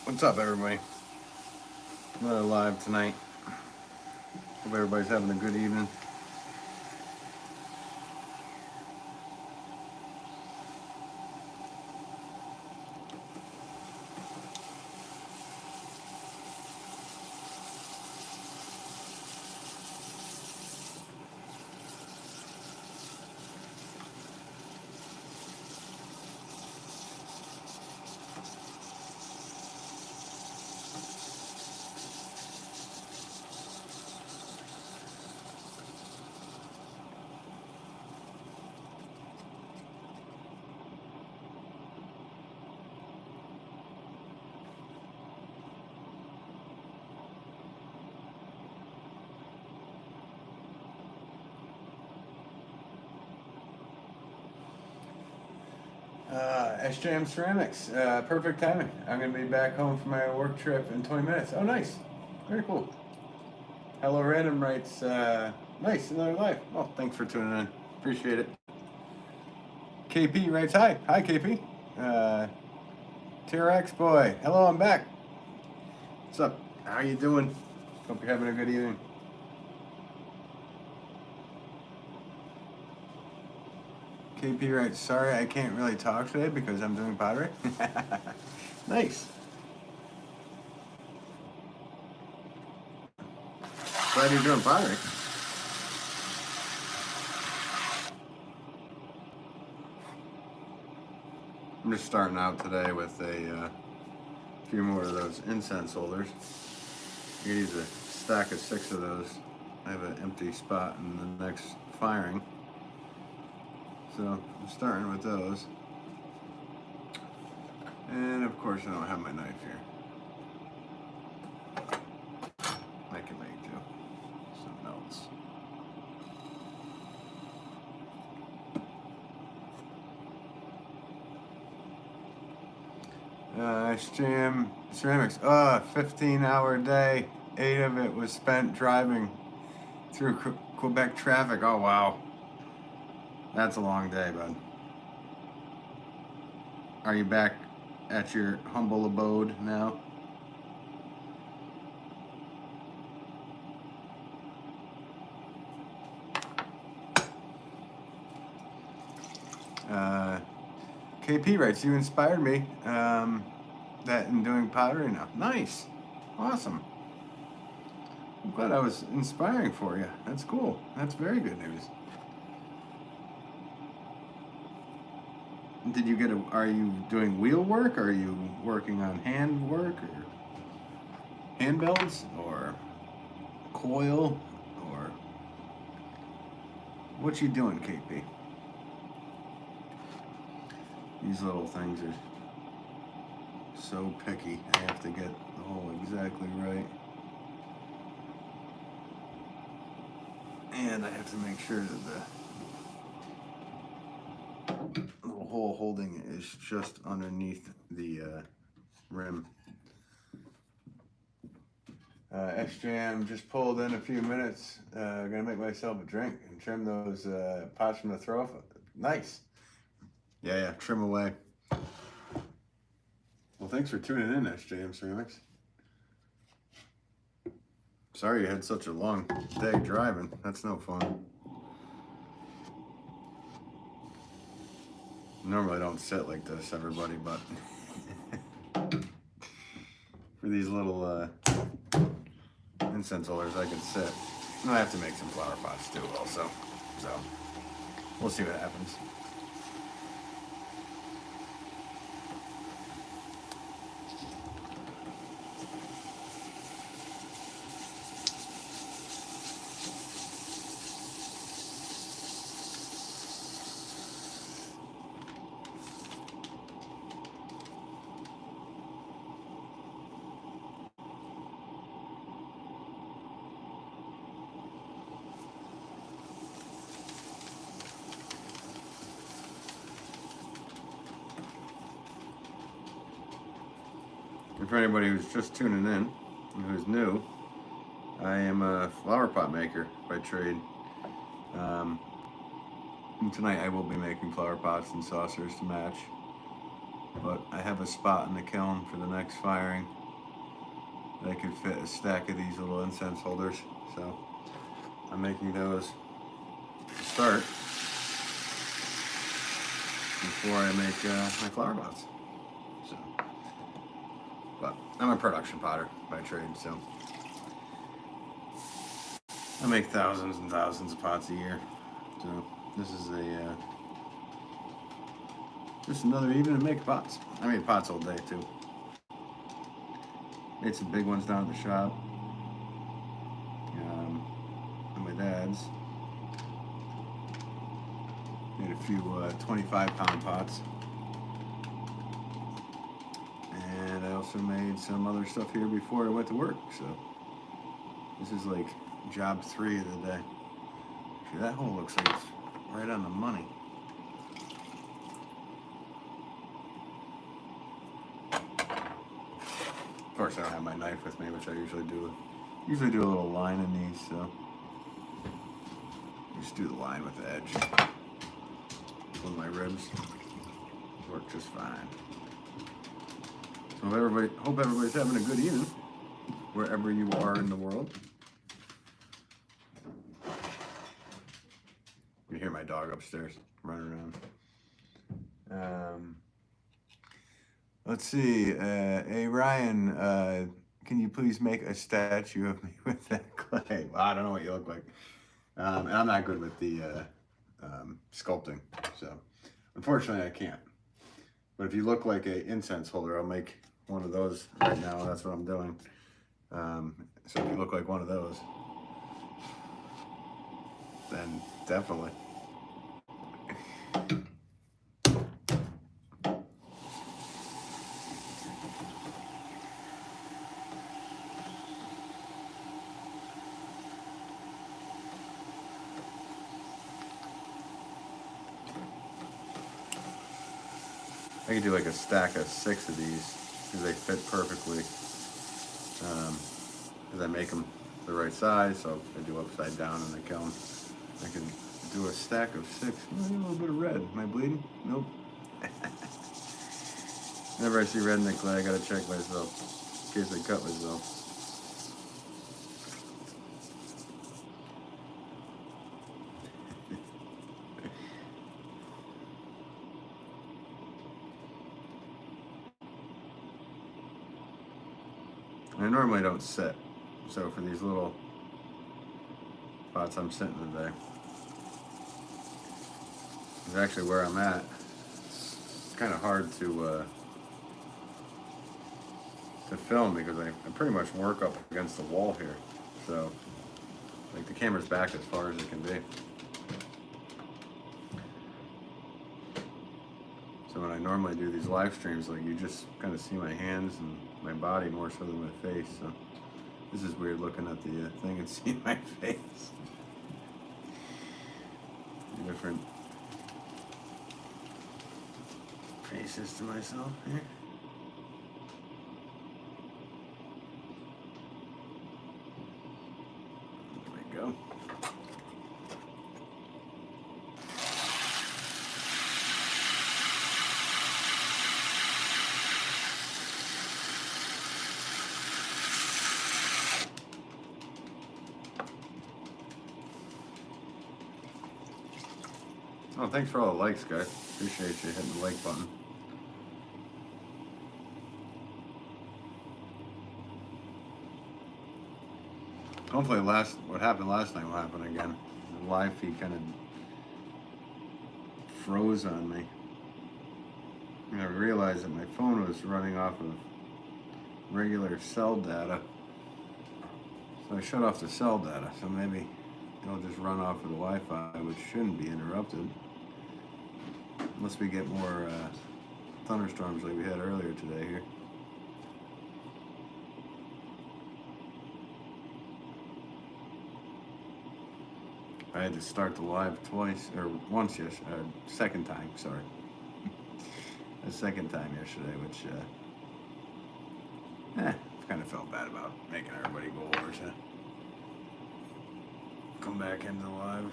What's up, everybody? Another live tonight. Hope everybody's having a good evening. SJM Ceramics, perfect timing. I'm going to be back home for my work trip in 20 minutes. Oh, nice. Very cool. Hello Random writes, nice, another live. Well, thanks for tuning in. Appreciate it. KP writes, hi. Hi, KP. TRX boy, hello, I'm back. What's up? How you doing? Hope you're having a good evening. KP writes, sorry I can't really talk today because I'm doing pottery. Nice. Glad you're doing pottery. I'm just starting out today with a few more of those incense holders. I'm gonna use a stack of 6 of those. I have an empty spot in the next firing. So I'm starting with those. And of course I don't have my knife here. I can make do. Something else. SJM Ceramics. 15-hour day. 8 of it was spent driving through Quebec traffic. Oh, wow. That's a long day, bud. Are you back at your humble abode now? KP writes, you inspired me that in doing pottery now. Nice. Awesome. I'm glad I was inspiring for you. That's cool. That's very good news. Did you get are you doing wheel work? Are you working on hand work or hand belts or coil or what you doing, KP? These little things are so picky. I have to get the hole exactly right. And I have to make sure that the little hole holding is just underneath the rim. SJM just pulled in a few minutes. Gonna make myself a drink and trim those pots from the throw. Nice. Yeah, trim away. Well, thanks for tuning in, SJM Ceramics. Sorry you had such a long day driving. That's no fun. Normally I don't sit like this, everybody, but for these little incense holders I can sit. And I have to make some flower pots too also. So we'll see what happens. And for anybody who's just tuning in, who's new, I am a flower pot maker by trade. And tonight I will be making flower pots and saucers to match. but I have a spot in the kiln for the next firing that I could fit a stack of these little incense holders. So I'm making those to start before I make my flower pots. So, but I'm a production potter by trade, so I make thousands and thousands of pots a year. So this is just another evening to make pots. I made pots all day too. Made some big ones down at the shop. At my dad's. Made a few 25-pound pots. And I also made some other stuff here before I went to work. So this is like job 3 of the day. See, that hole looks like it's right on the money. Of course, I don't have my knife with me, which I usually do. Usually do a little line in these, so just do the line with the edge. With my ribs, work just fine. So hope everybody's having a good evening, wherever you are in the world. You can hear my dog upstairs running around. Let's see. Hey Ryan, can you please make a statue of me with that clay? Well, I don't know what you look like, and I'm not good with the sculpting, so unfortunately I can't. But if you look like an incense holder, I'll make one of those right now. That's what I'm doing. So if you look like one of those, then definitely. I could do like a stack of 6 of these because they fit perfectly. Because I make them the right size, so I do upside down in the kiln. I can do a stack of 6. A little bit of red. Am I bleeding? Nope. Whenever I see red in the clay, I gotta check myself in case I cut myself. I normally don't sit, so for these little pots I'm sitting today. It's actually where I'm at. It's kind of hard to film because I pretty much work up against the wall here, so like the camera's back as far as it can be. So when I normally do these live streams, like you just kind of see my hands and my body more so than my face. So this is weird looking at the thing and seeing my face. Different faces to myself here. There we go. Oh, thanks for all the likes, guys. Appreciate you hitting the like button. Hopefully what happened last night will happen again. The live feed kind of froze on me. And I realized that my phone was running off of regular cell data. So I shut off the cell data, so maybe it'll just run off of the Wi-Fi, which shouldn't be interrupted. Unless we get more thunderstorms like we had earlier today here. I had to start the live twice, or once yesterday, second time, sorry. A second time yesterday, which, kind of felt bad about making everybody go over to come back into the live.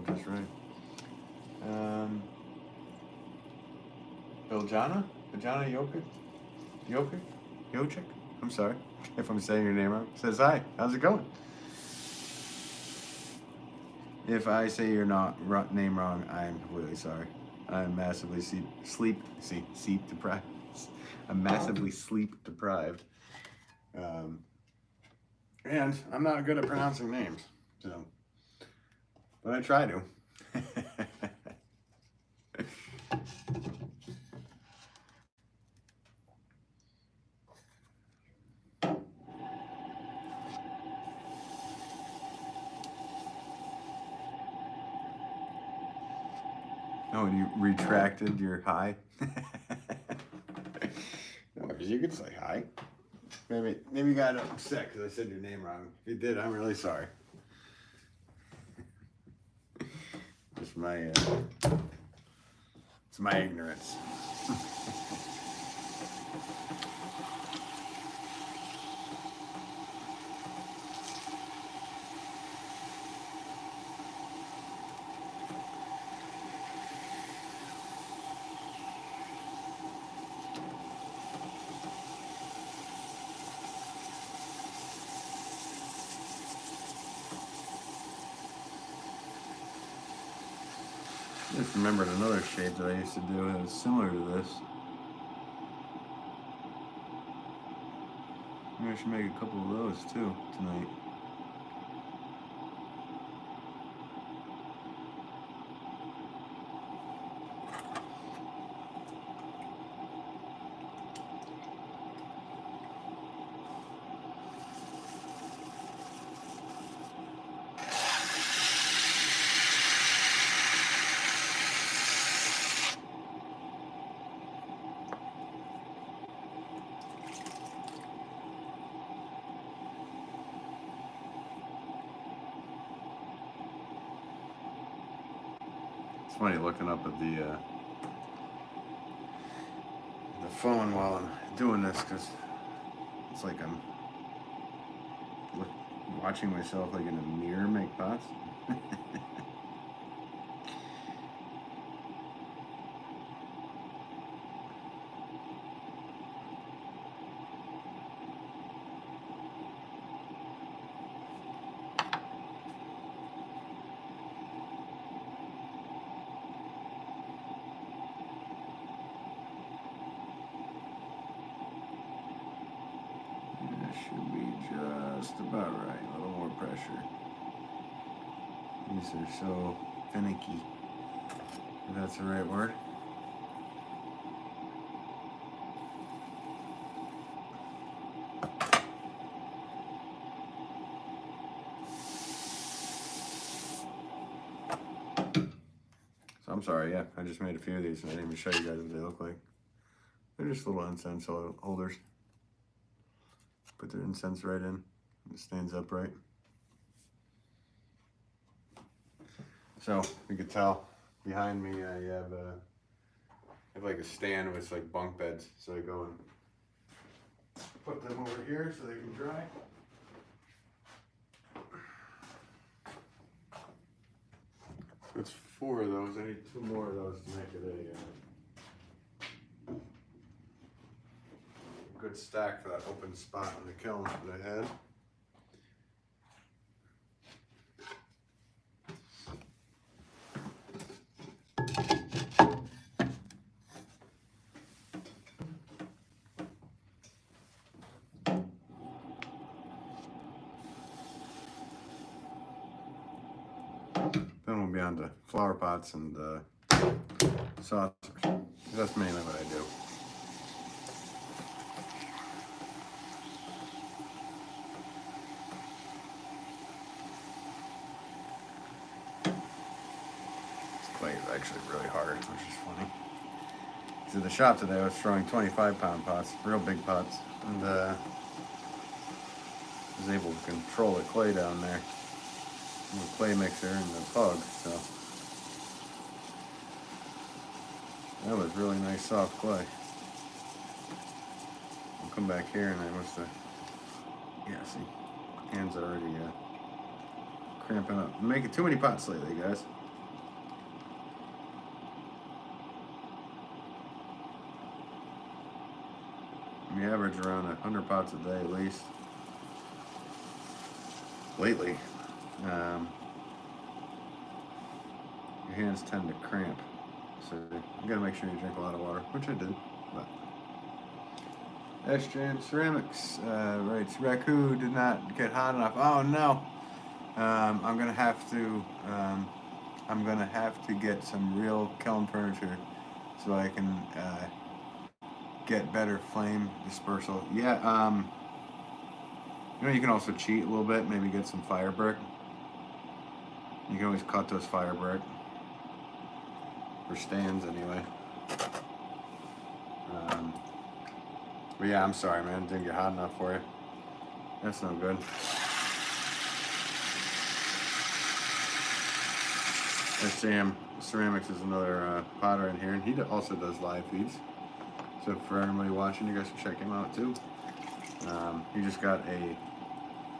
spelled just right. Biljana? Biljana Jokic? I'm sorry if I'm saying your name wrong. Says hi. How's it going? If I say your name wrong, I am completely sorry. I am massively sleep deprived. I'm massively sleep deprived. And I'm not good at pronouncing names, so, but I try to. Oh, and you retracted your hi? No worries, you could say hi. Maybe you got upset because I said your name wrong. If you did, I'm really sorry. Just it's my ignorance. I just remembered another shape that I used to do that was similar to this. Maybe I should make a couple of those too tonight. It's funny looking up at the phone while I'm doing this because it's like I'm watching myself like in a mirror make pots. Should be just about right. A little more pressure. These are so finicky, if that's the right word. So I'm sorry, yeah, I just made a few of these and I didn't even show you guys what they look like. They're just little incense holders. Put their incense right in. It stands upright. So you can tell behind me I have like a stand with like bunk beds. So I go and put them over here so they can dry. So it's 4 of those. I need 2 more of those to make it a good stack for that open spot in the kiln that I had. Then we'll be on to flower pots and saucers. That's mainly what I do. Clay is actually really hard, which is funny. So the shop today I was throwing 25-pound pots, real big pots, and was able to control the clay down there, the clay mixer and the pug. So that was really nice soft clay. I'll come back here and I must have, yeah, see, hands already cramping up. I'm making too many pots lately, guys. We average around 100 pots a day at least. Lately, your hands tend to cramp, so you gotta make sure you drink a lot of water, which I did. But SJM Ceramics writes, Raku did not get hot enough. Oh no! I'm gonna have to get some real kiln furniture so I can get better flame dispersal. Yeah. You know, you can also cheat a little bit. Maybe get some fire brick. You can always cut those fire brick for stands anyway. But yeah, I'm sorry, man. Didn't get hot enough for you. That's no good. SJM Ceramics is another potter in here, and he also does live feeds. So for everybody watching, you guys can check him out too. He just got a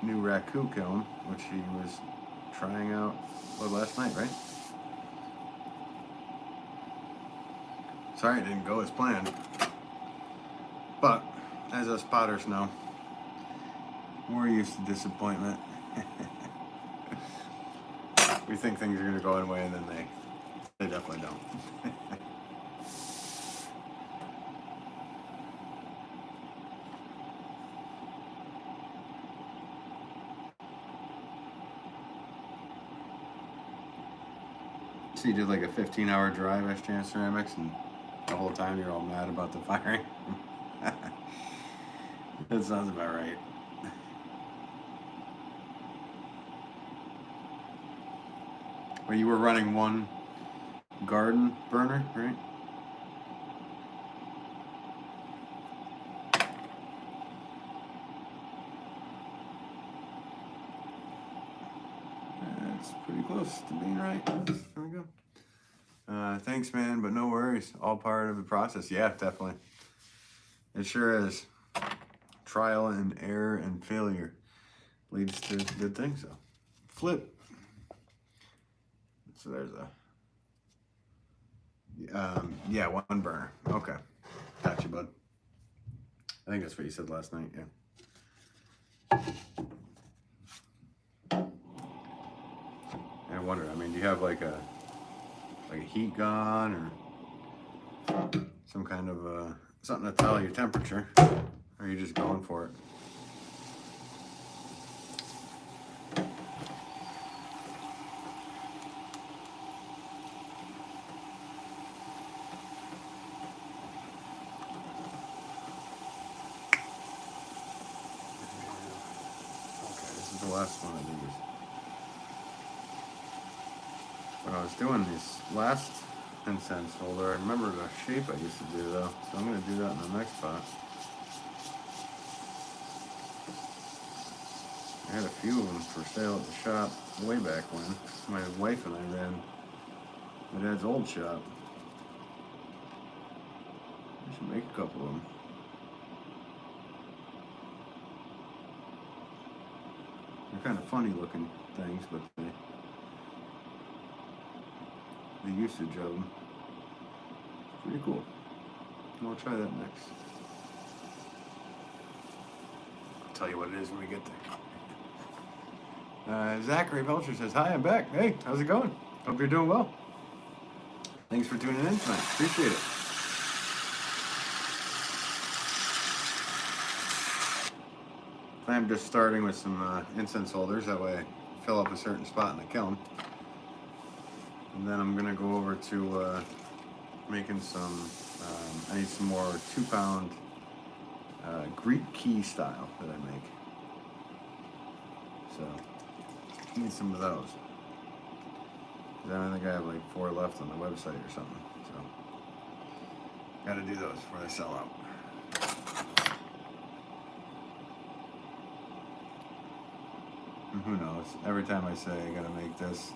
new Raku kiln, which he was trying out last night, right? Sorry it didn't go as planned. But, as us potters know, we're used to disappointment. We think things are going to go one way and then they definitely don't. So you did like a 15-hour drive, SJM Ceramics, and the whole time you're all mad about the firing? That sounds about right. Well, you were running one garden burner, right? That's pretty close to being right. There we go. Thanks, man, but no worries. All part of the process. Yeah, definitely. It sure is. Trial and error and failure leads to good things. So, flip. So there's a, yeah, one burner. Okay. Got you, bud. I think that's what you said last night, yeah. I wonder, I mean, do you have like a heat gun or some kind of something to tell your temperature? Or are you just going for it? The last one I used. When I was doing this last incense holder, I remember the shape I used to do though, so I'm going to do that in the next pot. I had a few of them for sale at the shop way back when. My wife and I ran my dad's old shop. I should make a couple of them. They're kind of funny looking things, but the usage of them is pretty cool. And we'll try that next. I'll tell you what it is when we get there. Zachary Belcher says, hi, I'm back. Hey, how's it going? Hope you're doing well. Thanks for tuning in tonight. Appreciate it. I'm just starting with some incense holders, that way I fill up a certain spot in the kiln. And then I'm going to go over to making some, I need some more 2-pound Greek key style that I make. So, I need some of those. I think I have like 4 left on the website or something. So, got to do those before they sell out. And who knows? Every time I say I gotta make this,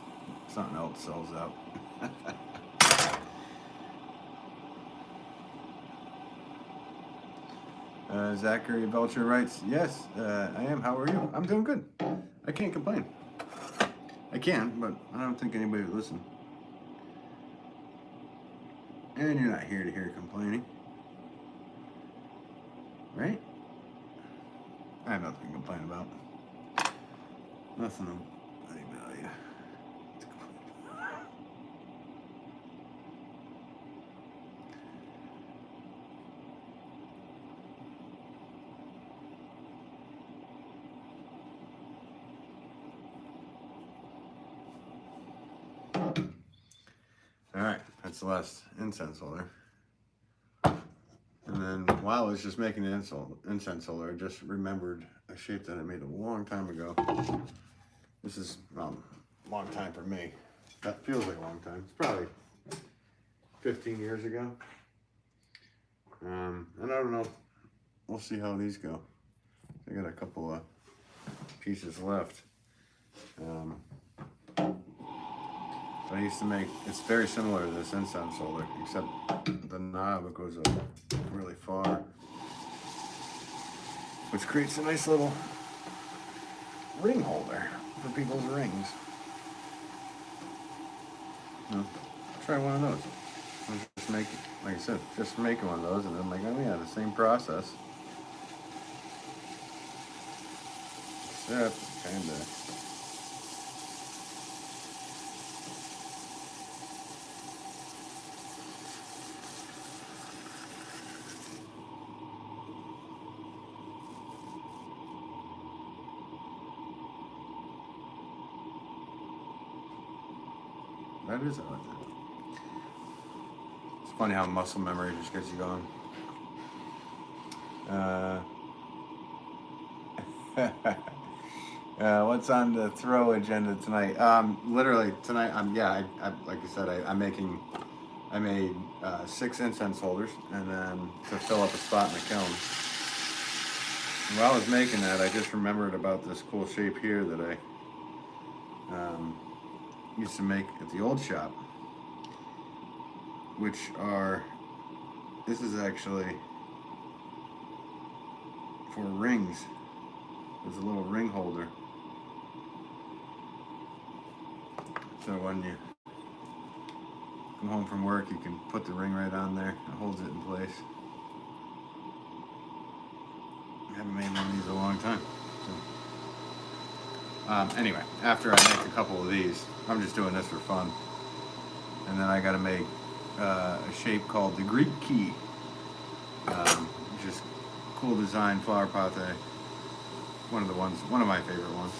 something else sells out. Zachary Belcher writes, yes, I am. How are you? I'm doing good. I can't complain. I can, but I don't think anybody would listen. And you're not here to hear complaining. Right? I have nothing to complain about. Nothing of any value. Alright, that's the last incense holder. And then while I was just making the incense holder, I just remembered a shape that I made a long time ago. This is a long time for me. That feels like a long time. It's probably 15 years ago. And I don't know. We'll see how these go. I got a couple of pieces left. I used to make, it's very similar to this incense holder, except the knob, it goes up really far, which creates a nice little ring holder for people's rings. Try one of those. I'll just make it, like I said, just making one of those, and then I'm like, oh yeah, the same process. Except kind of. That is how I did it. It's funny how muscle memory just gets you going. What's on the throw agenda tonight? Literally tonight, I like I said, I made 6 incense holders, and then to fill up a spot in the kiln. And while I was making that, I just remembered about this cool shape here that I used to make at the old shop, which are, this is actually for rings. There's a little ring holder. So when you come home from work, you can put the ring right on there. It holds it in place. I haven't made one of these in a long time. So. Anyway, after I make a couple of these, I'm just doing this for fun. And then I got to make a shape called the Greek key. Just cool design, flower pot. One of my favorite ones.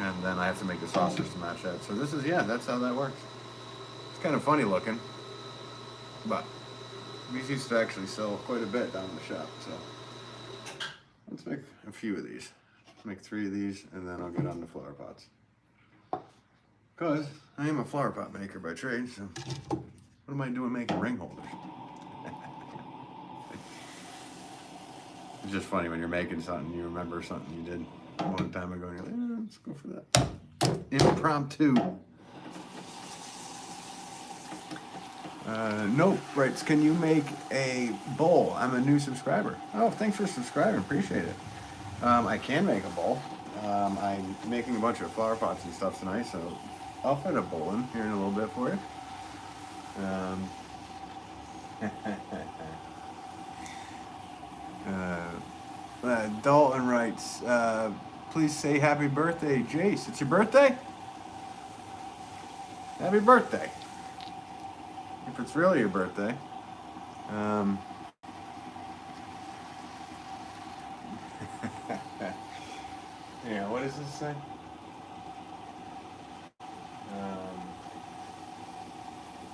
And then I have to make the saucers to match that. So this is, that's how that works. It's kind of funny looking, but these used to actually sell quite a bit down in the shop. So let's make a few of these. Make 3 of these, and then I'll get on the flower pots. Because I am a flower pot maker by trade, so what am I doing making ring holders? It's just funny when you're making something, you remember something you did a long time ago, and you're like, let's go for that. Impromptu. Nope writes, can you make a bowl? I'm a new subscriber. Oh, thanks for subscribing, appreciate it. I can make a bowl. I'm making a bunch of flower pots and stuff tonight, so I'll fit a bowl in here in a little bit for you. Dalton writes, please say happy birthday, Jace. It's your birthday? Happy birthday. If it's really your birthday. Yeah, what does this say?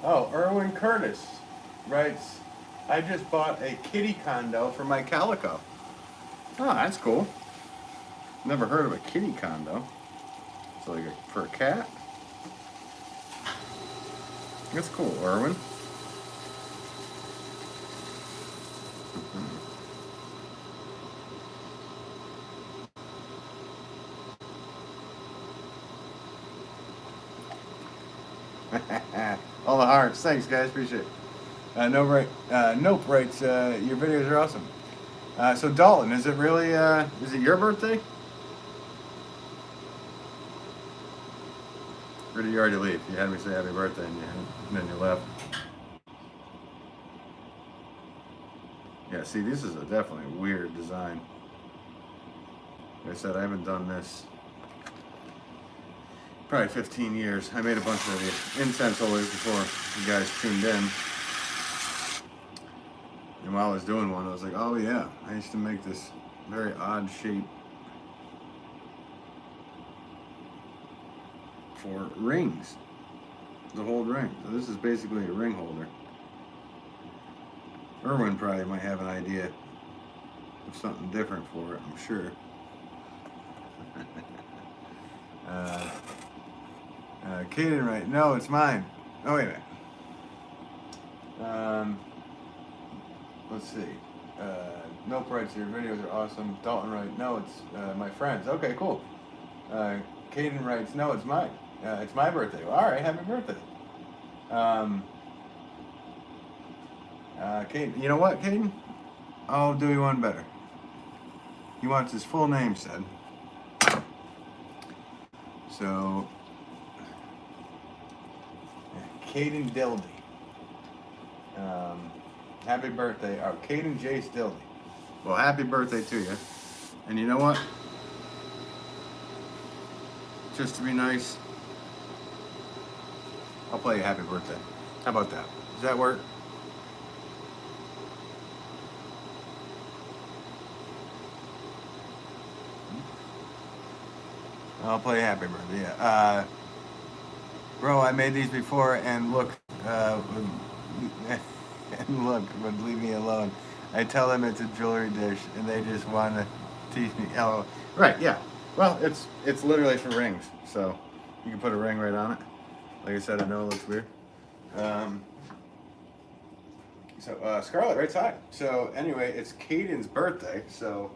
Erwin Curtis writes, I just bought a kitty condo for my calico. Oh, that's cool. Never heard of a kitty condo. It's like for a cat. That's cool, Erwin. All the hearts. Thanks, guys. Appreciate it. Nope writes, your videos are awesome. So Dalton, is it really, is it your birthday? Or did you already leave? You had me say happy birthday and then you left. Yeah, see, this is definitely a weird design. Like I said, I haven't done this probably 15 years. I made a bunch of the incense holders before you guys tuned in. And while I was doing one, I was like, oh yeah, I used to make this very odd shape for rings, to hold rings. So this is basically a ring holder. Erwin probably might have an idea of something different for it, I'm sure. Kaden, right? No, it's mine. Oh, wait a minute. Let's see. Nope writes, your videos are awesome. Dalton, right? No, it's my friends. Okay, cool. Kaden writes, no, it's mine. It's my birthday. Well, all right, happy birthday. Caden, you know what, Caden? I'll do you one better. He wants his full name said. So, Caden Dildy. Happy birthday. Oh, Caden Jace Dildy. Well, happy birthday to you. And you know what? Just to be nice, I'll play you happy birthday. How about that? Does that work? I'll play happy birthday, yeah. Bro, I made these before and look, would leave me alone. I tell them it's a jewelry dish and they just want to tease me. Oh, right, yeah. Well, it's literally for rings, so you can put a ring right on it. Like I said, I know it looks weird. Scarlett right side. So anyway, it's Caden's birthday, so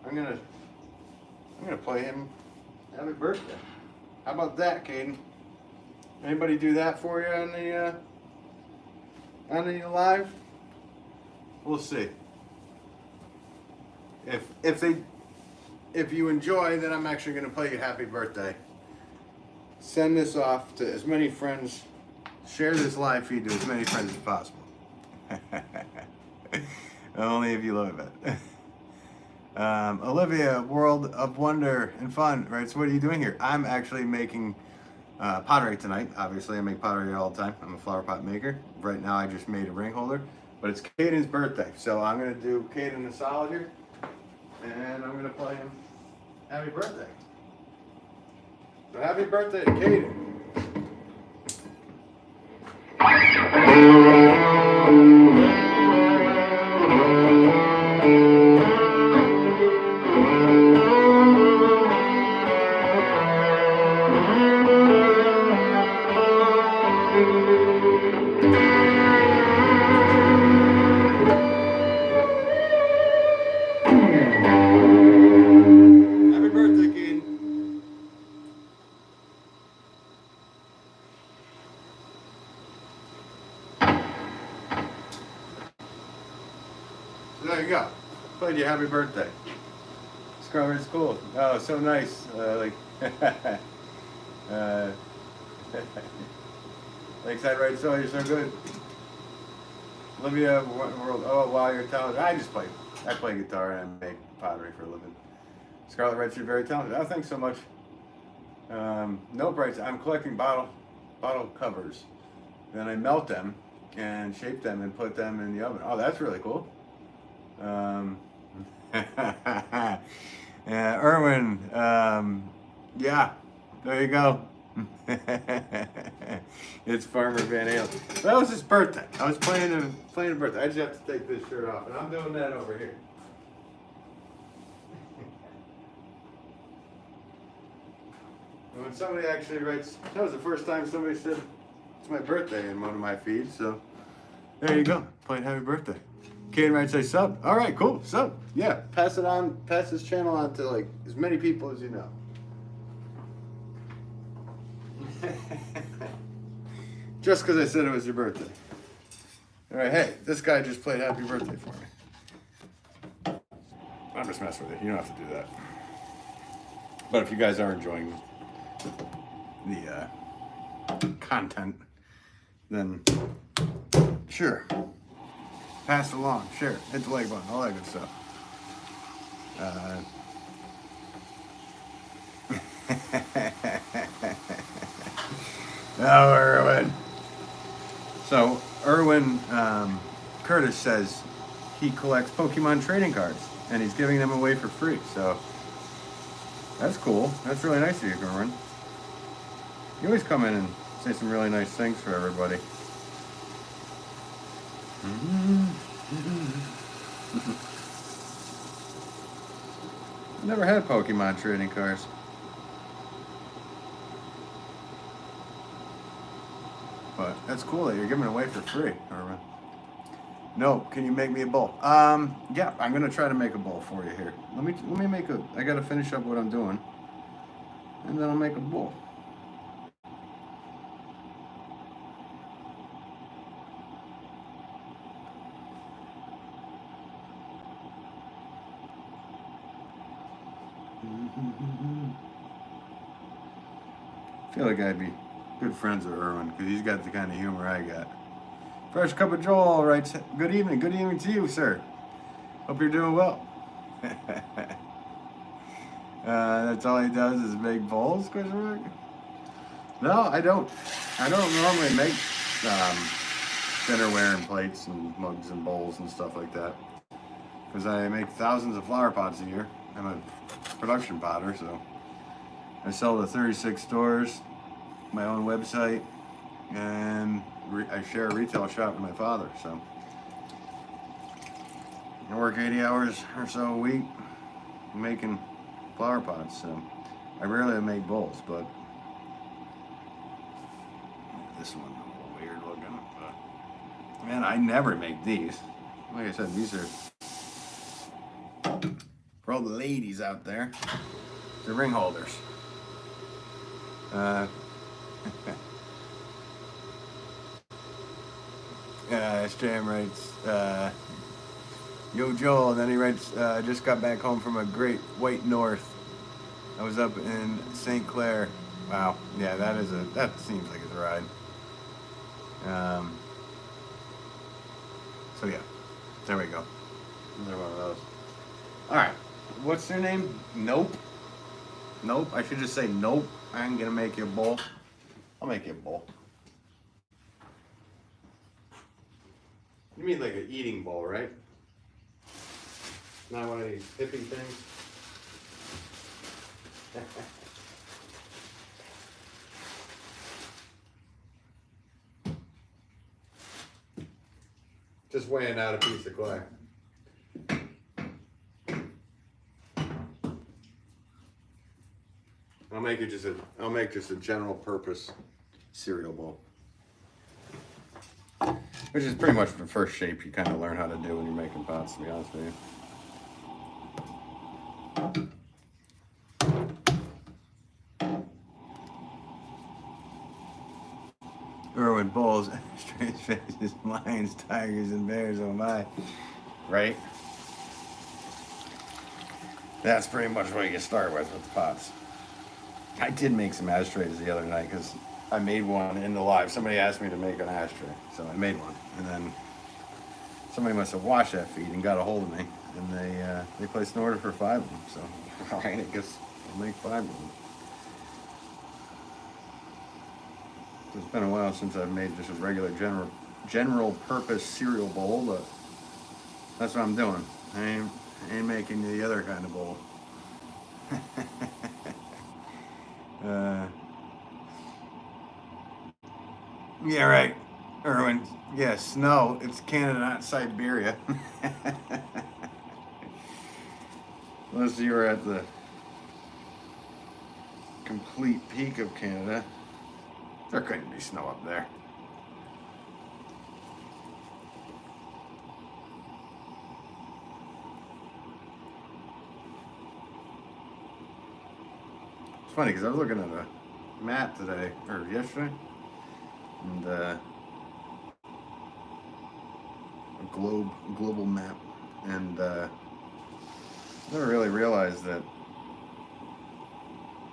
I'm gonna play him happy birthday. How about that, Caden? Anybody do that for you on the live? We'll see. If you enjoy, then I'm actually gonna play you happy birthday. Send this off to as many friends. Share this live feed to as many friends as possible. Only if you love it. Olivia, World of Wonder and Fun, right? So what are you doing here? I'm actually making pottery tonight. Obviously, I make pottery all the time. I'm a flower pot maker. Right now, I just made a ring holder, but it's Caden's birthday. So I'm going to do Caden Astrologer, and I'm going to play him happy birthday. So happy birthday to Caden. There you go. Played you happy birthday. Scrubber's cool. Oh, so nice. Lakeside Right, so you're so good. Olivia, World. Oh, wow, you're talented. I play guitar and I make pottery for a living. Scarlet Red, you're very talented. Oh, thanks so much. No price. I'm collecting bottle covers. Then I melt them and shape them and put them in the oven. Oh, that's really cool. Yeah, Erwin, yeah, there you go. It's Farmer Van Halen. That was his birthday. I was playing a birthday. I just have to take this shirt off, and I'm doing that over here. And when somebody actually writes, that was the first time somebody said it's my birthday in one of my feeds, so there you go. Playing happy birthday. Caden might say sub. All right, cool. Sub. Yeah, pass it on. Pass this channel on to like as many people as you know. Just because I said it was your birthday. All right, hey, this guy just played happy birthday for me. I'm just messing with you. You don't have to do that. But if you guys are enjoying the content, then sure. pass it along, share it, hit the like button, all that good stuff. Oh, Erwin. So, Erwin Curtis says he collects Pokemon trading cards, and he's giving them away for free. So, that's cool. That's really nice of you, Erwin. You always come in and say some really nice things for everybody. Never had Pokemon trading cards. But that's cool that you're giving it away for free, Erwin. No, can you make me a bowl? Yeah, I'm gonna try to make a bowl for you here. Let me make a. I gotta finish up what I'm doing, and then I'll make a bowl. I feel like I'd be good friends with Erwin because he's got the kind of humor I got. Fresh Cup of Joel writes, good evening to you, sir. Hope you're doing well. That's all he does is make bowls, question mark? No, I don't. I don't normally make dinnerware and plates and mugs and bowls and stuff like that because I make thousands of flower pots a year. I'm a production potter, so I sell to 36 stores, my own website, and I share a retail shop with my father. So I work 80 hours or so a week making flower pots. So I rarely make bowls, but this one's a little weird looking. But man, I never make these. Like I said, these are for all the ladies out there. They're ring holders. SJM writes, yo Joel, and then he writes, just got back home from a great white north. I was up in St. Clair. Wow, yeah, that seems like it's a ride. So yeah, there we go. Another one of those. Alright, what's their name? Nope. Nope, I should just say nope. I'm gonna make you a bowl. I'll make you a bowl. You mean like an eating bowl, right? Not one of these hippie things? Just weighing out a piece of clay. I'll make just a general purpose cereal bowl. Which is pretty much the first shape you kind of learn how to do when you're making pots, to be honest with you. Erwin bowls, strange faces, lions, tigers, and bears, oh my. Right? That's pretty much what you start with the pots. I did make some ashtrays the other night because I made one in the live. Somebody asked me to make an ashtray, so I made one. And then somebody must have washed that feed and got a hold of me, and they placed an order for 5 of them. So, all right, I guess I'll make 5 of them. So it's been a while since I've made just a regular general purpose cereal bowl, but that's what I'm doing. I ain't making the other kind of bowl. Yeah, right, Erwin. Yes, no, it's Canada, not Siberia. Unless you were at the complete peak of Canada, there couldn't be snow up there. It's funny because I was looking at a map today, or yesterday, and a global map, and never really realized that,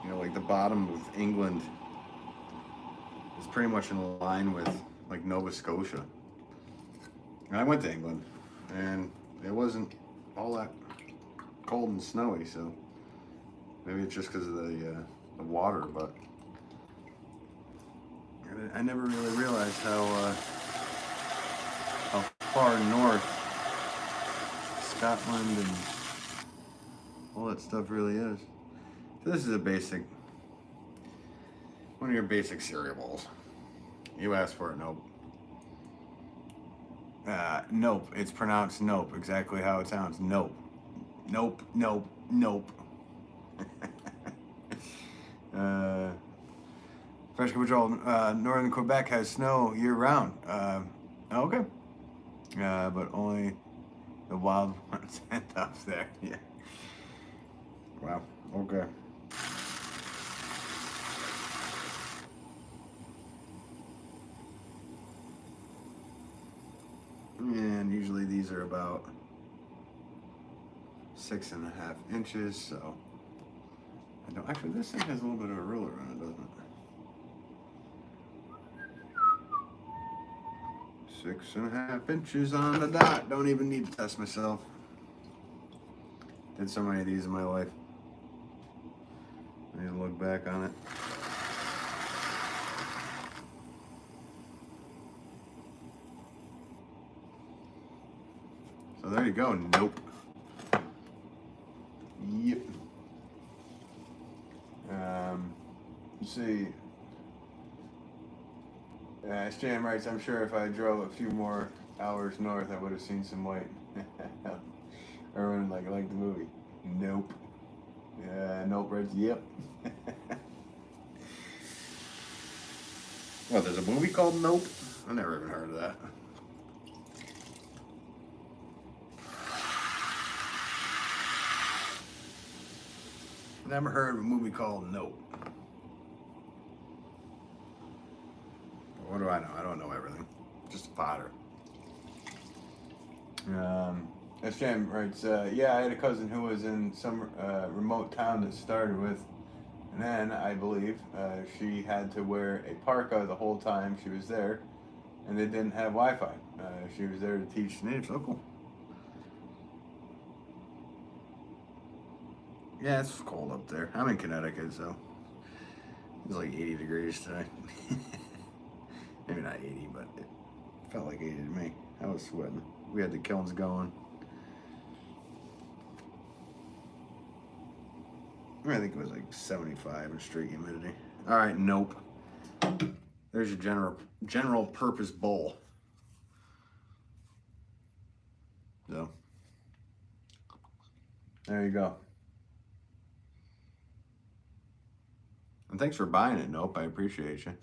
you know, like the bottom of England is pretty much in line with like Nova Scotia. And I went to England and it wasn't all that cold and snowy, so maybe it's just because of the water, but I never really realized how far north Scotland and all that stuff really is. So this is a basic, one of your basic cereal bowls. You asked for it, nope. Nope, it's pronounced nope, exactly how it sounds, nope. Nope, nope, nope. Freshman Patrol, northern Quebec has snow year-round. Okay. But only the wild ones end up there, yeah. Wow, okay. And usually these are about 6.5 inches, so I don't actually, this thing has a little bit of a ruler on it, doesn't it? 6.5 inches on the dot. Don't even need to test myself. Did so many of these in my life. I need to look back on it. So there you go. Nope. Yep. Let's see. SJM writes, I'm sure if I drove a few more hours north, I would have seen some white. Everyone like the movie. Nope. Nope writes, yep. What, there's a movie called Nope? I never even heard of that. Never heard of a movie called Nope. What do I know? I don't know everything. Just a potter. SJM writes, yeah, I had a cousin who was in some remote town that started with an N, I believe. She had to wear a parka the whole time she was there, and they didn't have Wi-Fi. She was there to teach natives. Oh, cool. Yeah, it's cold up there. I'm in Connecticut, so it's like 80 degrees today. Maybe not 80, but it felt like 80 to me. I was sweating. We had the kilns going. I think it was like 75 and straight humidity. All right, nope. There's your general purpose bowl. So there you go. And thanks for buying it, Nope. I appreciate you.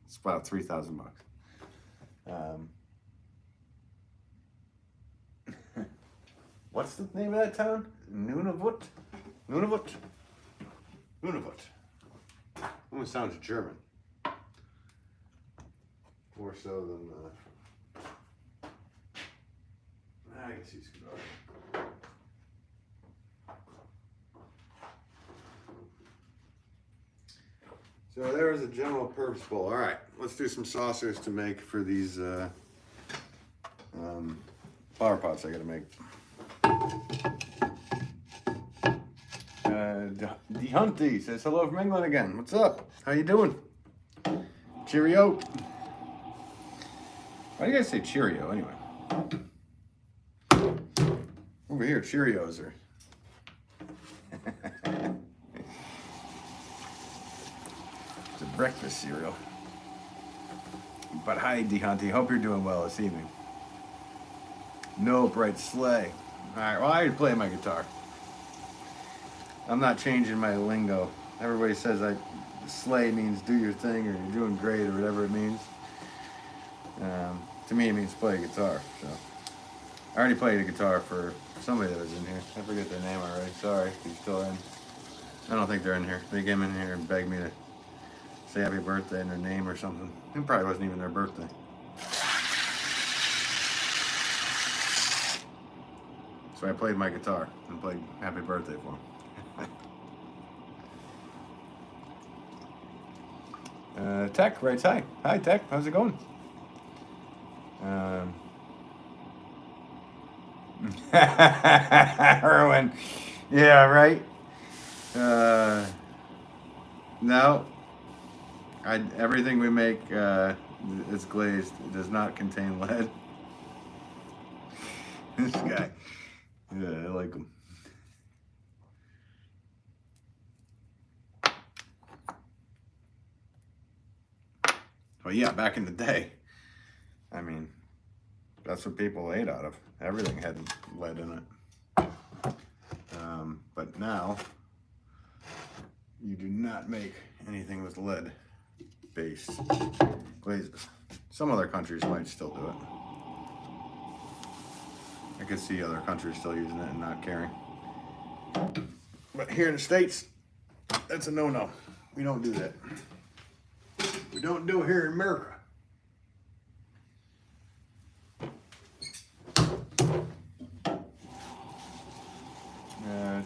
It's about $3,000. What's the name of that town? Nunavut? Nunavut? Nunavut. Almost sounds German. More so than, I guess he's good. So there is a general purpose bowl. All right, let's do some saucers to make for these flower pots I gotta make. DeHunty says hello from England again. What's up? How you doing? Cheerio. Why do you guys say Cheerio anyway? Over here, Cheerios are. It's a breakfast cereal. But hi, DeHunty. Hope you're doing well this evening. Nope, right, sleigh. All right, well, I play my guitar. I'm not changing my lingo. Everybody says slay means do your thing or you're doing great or whatever it means. To me, it means play guitar. So I already played a guitar for somebody that was in here. I forget their name already. Sorry, if you're still in. I don't think they're in here. They came in here and begged me to say happy birthday in their name or something. It probably wasn't even their birthday. So I played my guitar and played happy birthday for them. Tech writes, hi. Hi, Tech. How's it going? Erwin. Yeah, right. No, everything we make is glazed. It does not contain lead. This guy. Yeah, I like him. Well, yeah, back in the day, I mean, that's what people ate out of. Everything had lead in it. But now, you do not make anything with lead-based glazes. Some other countries might still do it. I could see other countries still using it and not caring. But here in the States, that's a no-no. We don't do that. We don't do it here in America.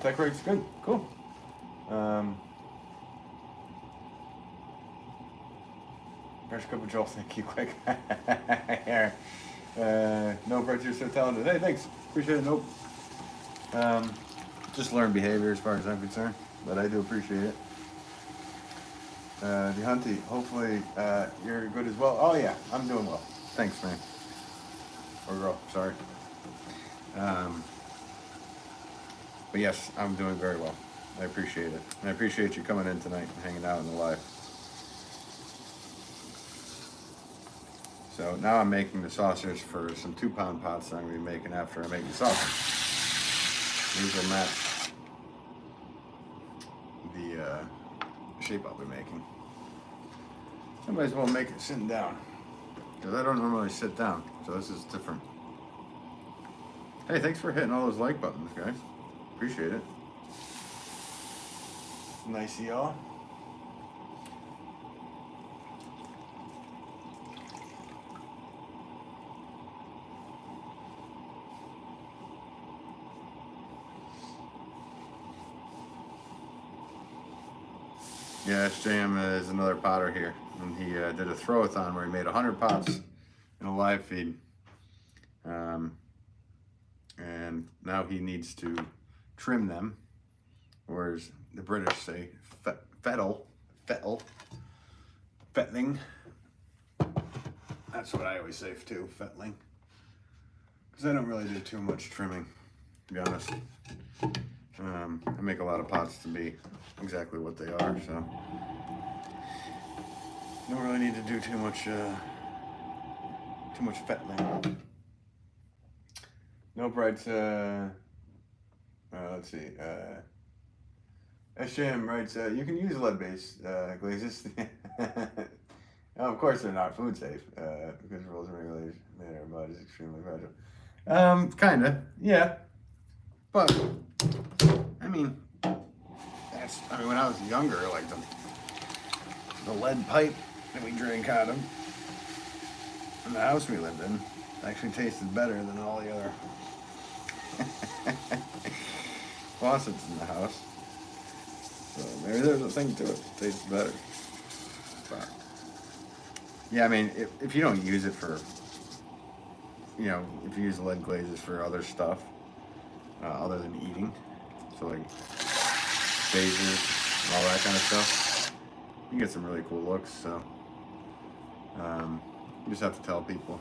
Decorate's good. Cool. Fresh cup of Joel, thank you, quick. No, Brett, you're so talented. Hey, thanks. Appreciate it. Nope. Just learn behavior as far as I'm concerned, but I do appreciate it. The Hunty, hopefully you're good as well. Oh yeah, I'm doing well. Thanks, man. Or girl, sorry. But yes, I'm doing very well. I appreciate it. And I appreciate you coming in tonight and hanging out in the live. So now I'm making the saucers for some 2-pound pots that I'm going to be making after I make the saucer. These will match the shape I'll be making. I might as well make it sitting down, because I don't normally sit down, so this is different. Hey, thanks for hitting all those like buttons, guys. Appreciate it. Nice of y'all. Yeah, SJM is another potter here, and he did a throw-a-thon where he made 100 pots in a live feed, and now he needs to trim them, or as the British say, fettling. That's what I always say too, fettling, because I don't really do too much trimming, to be honest. I make a lot of pots to be exactly what they are, so don't really need to do too much fettling. No Brights. Let's see. SJM writes, you can use lead-based glazes. Of course, they're not food safe because rules and regulations made our bodies extremely fragile. Kinda, yeah. But I mean, when I was younger, like the lead pipe that we drank out of in the house we lived in actually tasted better than all the other faucets in the house. So maybe there's a thing to it. It tastes better. But yeah, I mean, if you don't use it for, if you use lead glazes for other stuff other than eating, so like phasers and all that kind of stuff, you get some really cool looks. So you just have to tell people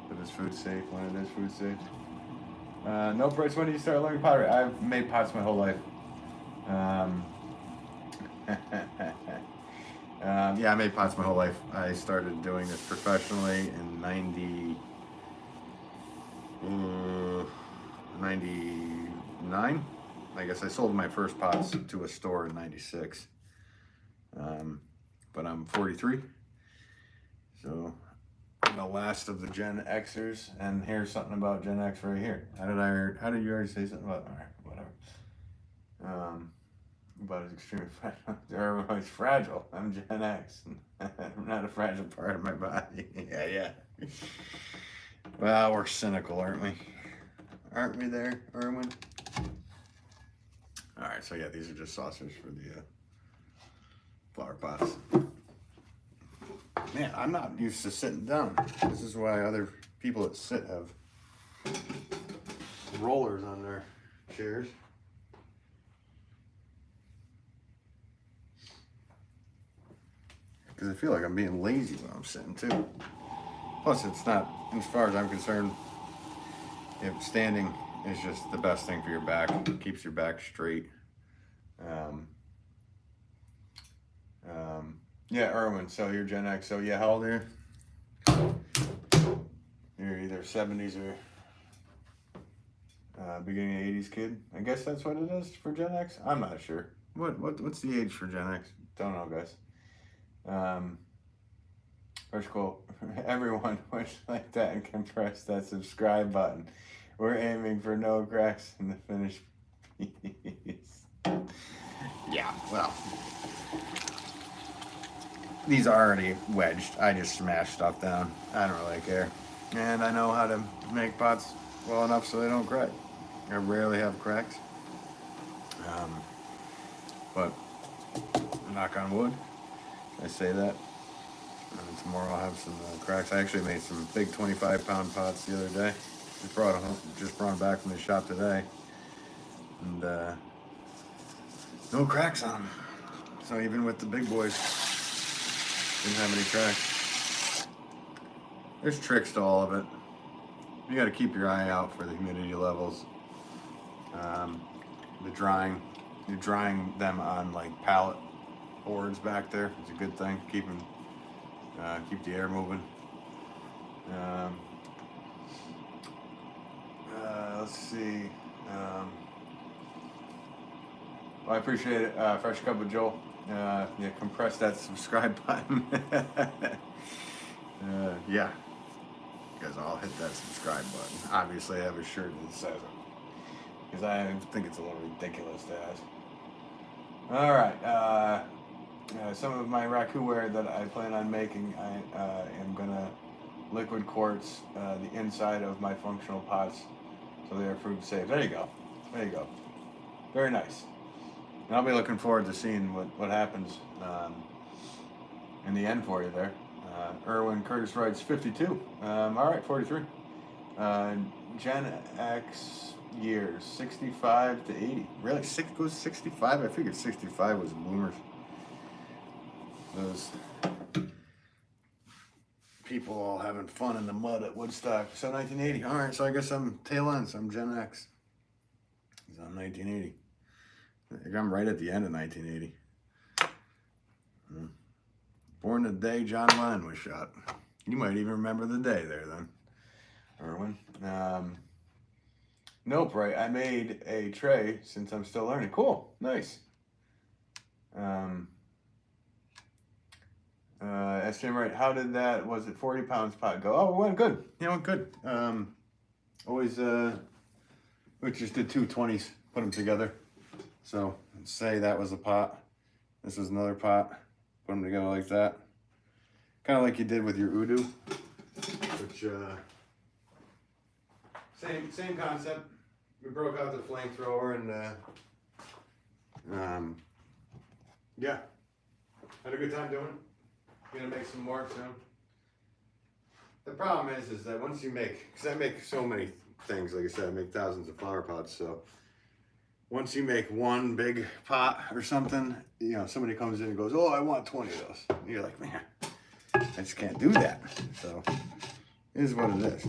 that it's food safe when it is food safe. No, Bryce, when did you start learning pottery? I've made pots my whole life. Yeah, I made pots my whole life. I started doing this professionally in 99. I guess I sold my first pots to a store in 96. But I'm 43. So I'm the last of the Gen Xers, and here's something about Gen X right here. How did you already say something about, all right, whatever. But it's extremely fragile. Everybody's fragile. I'm Gen X. I'm not a fragile part of my body. Yeah. Well, we're cynical, aren't we? Aren't we there, Erwin? All right, so yeah, these are just saucers for the flower pots. Man, I'm not used to sitting down. This is why other people that sit have rollers on their chairs. Because I feel like I'm being lazy when I'm sitting too. Plus, it's not, as far as I'm concerned, if standing is just the best thing for your back. It keeps your back straight. Yeah, Erwin, so you're Gen X. So yeah, how old are you? You're either 70s or beginning of 80s kid. I guess that's what it is for Gen X. I'm not sure. What's the age for Gen X? Don't know, guys. First quote, everyone would like that and can press that subscribe button. We're aiming for no cracks in the finished piece. Yeah, well, these are already wedged. I just smash stuff down. I don't really care. And I know how to make pots well enough so they don't crack. I rarely have cracks. But knock on wood, I say that. And tomorrow I'll have some cracks. I actually made some big 25-pound pots the other day. Just brought them back from the shop today. And no cracks on them. So even with the big boys, didn't have any cracks. There's tricks to all of it. You got to keep your eye out for the humidity levels. The drying. You're drying them on like pallet boards back there. It's a good thing. Keep the air moving. Let's see. Well, I appreciate it. Fresh Cup of Joel. Yeah, compress that subscribe button. Yeah. You guys all hit that subscribe button. Obviously, I have a shirt that says it. Because I think it's a little ridiculous to ask. All right. Some of my rakuware that I plan on making, I am going to liquid quartz the inside of my functional pots so they are food safe. There you go. There you go. Very nice. And I'll be looking forward to seeing what happens in the end for you there. Erwin Curtis writes 52. All right, 43. Gen X years, 65 to 80. Really? Goes 65? I figured 65 was boomers. Those people all having fun in the mud at Woodstock. So 1980. All right, so I guess I'm tail end, so I'm Gen X. Because I'm 1980. I'm right at the end of 1980. Born the day John Lennon was shot. You might even remember the day there then, Erwin. Nope, right. I made a tray since I'm still learning. Cool, nice. SJM, right. How did that, was it 40 pounds pot go? Oh, it went good. Yeah, it went good. Always, we just did two 20s, put them together. So, let's say that was a pot. This was another pot. Put them together like that. Kind of like you did with your Udu. Which, same concept. We broke out the flamethrower and, yeah. Had a good time doing it. Gonna make some more soon. The problem is that once you make, because I make so many things, like I said, I make thousands of flower pots, so once you make one big pot or something, you know, somebody comes in and goes, oh, I want 20 of those. And you're like, man, I just can't do that. So, it is what it is.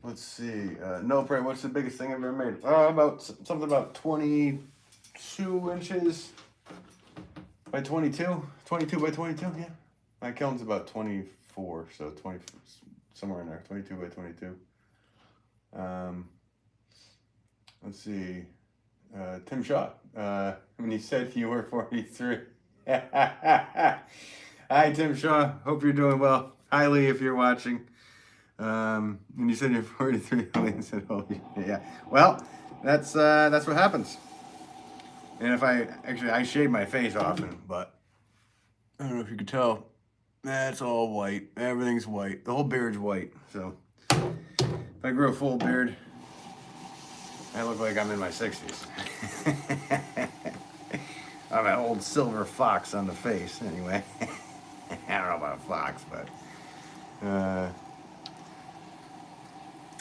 Let's see. No, Pray, what's the biggest thing I've ever made? About something about 22 inches by 22. 22 by 22, yeah. My kiln's about 24, so 20, somewhere in there. 22 by 22. Let's see. Tim Shaw. When you said you were 43. Hi, Tim Shaw. Hope you're doing well. Hi, Lee, if you're watching. When you said you're 43, Lee said, "Oh, yeah." Well, that's what happens. And if I shave my face often, but I don't know if you could tell. That's all white. Everything's white. The whole beard's white. So if I grow a full beard, I look like I'm in my 60s. I'm an old silver fox on the face, anyway. I don't know about a fox, but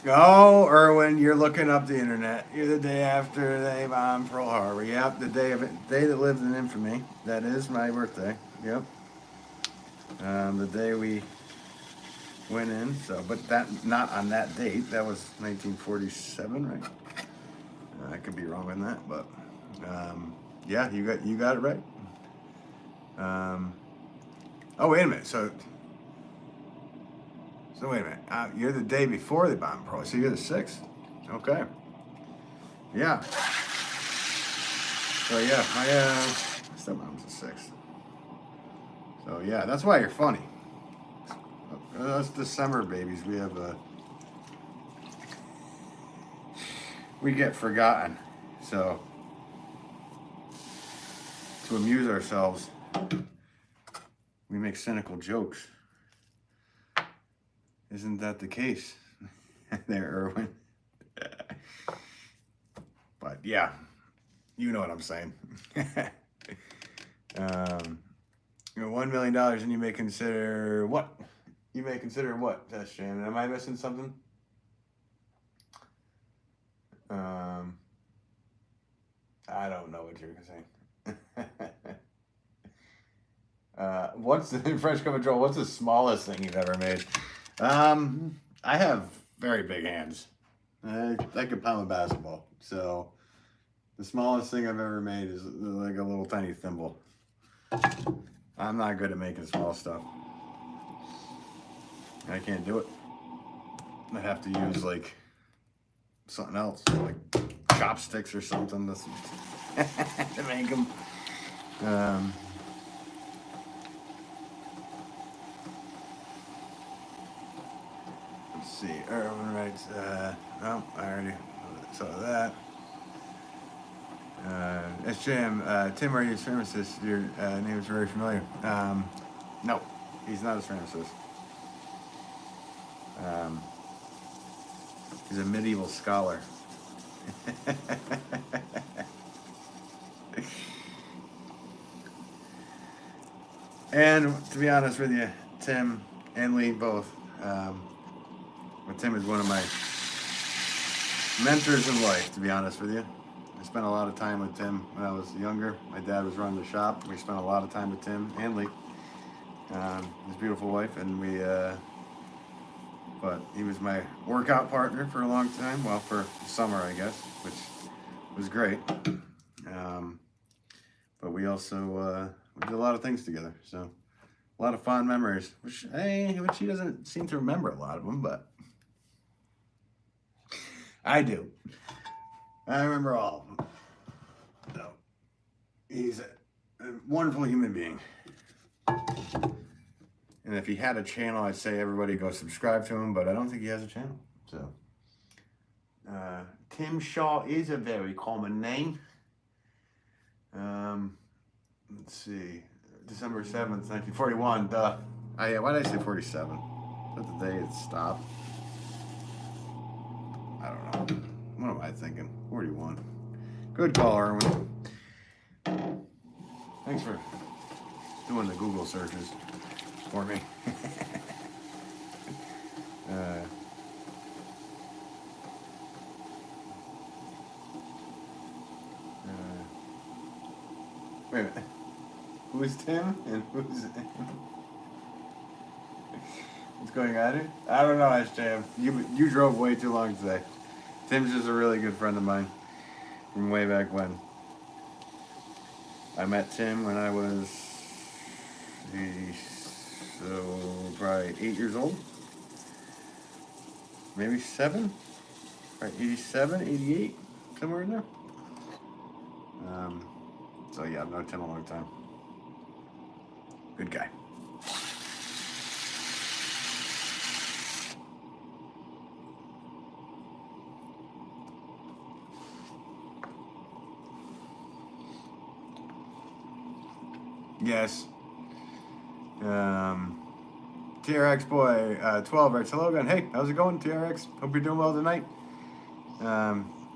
Oh, Erwin, you're looking up the internet. You're the day after they bombed Pearl Harbor. Yep, the day of it, day that lived in infamy. That is my birthday. Yep. The day we went in. So, but that not on that date. That was 1947, right? I could be wrong on that, but yeah, you got it right. Oh, wait a minute. So wait a minute. You're the day before they bombed Pearl. So you're the 6th. Okay. Yeah. So yeah, my stepmom's the 6th. So yeah, that's why you're funny. Us December babies, we get forgotten. So to amuse ourselves, we make cynical jokes. Isn't that the case? There, Erwin. But yeah, you know what I'm saying. $1 million, and you may consider what? You may consider what, Shannon? Am I missing something? I don't know what you're saying. What's the French Cover Joel? What's the smallest thing you've ever made? I have very big hands. I could pound a basketball. So the smallest thing I've ever made is like a little tiny thimble. I'm not good at making small stuff. I can't do it. I have to use like something else, like chopsticks or something to make them. Let's see. Erwin writes. No, I already saw that. SJM, Tim, are you a ceramicist? Your name is very familiar. No, he's not a ceramicist. He's a medieval scholar. And to be honest with you, Tim and Lee both. But Tim is one of my mentors in life, to be honest with you. I spent a lot of time with Tim when I was younger. My dad was running the shop. We spent a lot of time with Tim and Lee, his beautiful wife, and but he was my workout partner for a long time. Well, for summer, I guess, which was great. But we also we did a lot of things together, so a lot of fond memories. Which he doesn't seem to remember a lot of them, but I do. I remember all of them. So he's a wonderful human being. And if he had a channel, I'd say everybody go subscribe to him, but I don't think he has a channel. So Tim Shaw is a very common name. Let's see. December 7th, 1941. Duh. Why did I say 47? Is that the day it stopped? I don't know. What am I thinking? 41. Good call, Erwin. Thanks for doing the Google searches for me. Wait a minute. Who's Tim and who's what's going on here? I don't know, SJM. You drove way too long today. Tim's just a really good friend of mine from way back when. I met Tim when I was probably 8 years old. Maybe 7? Right, 87, 88, somewhere in there. So yeah, I've known Tim a long time. Good guy. Yes. TRX boy 12 writes, hello again. Hey, how's it going, TRX? Hope you're doing well tonight.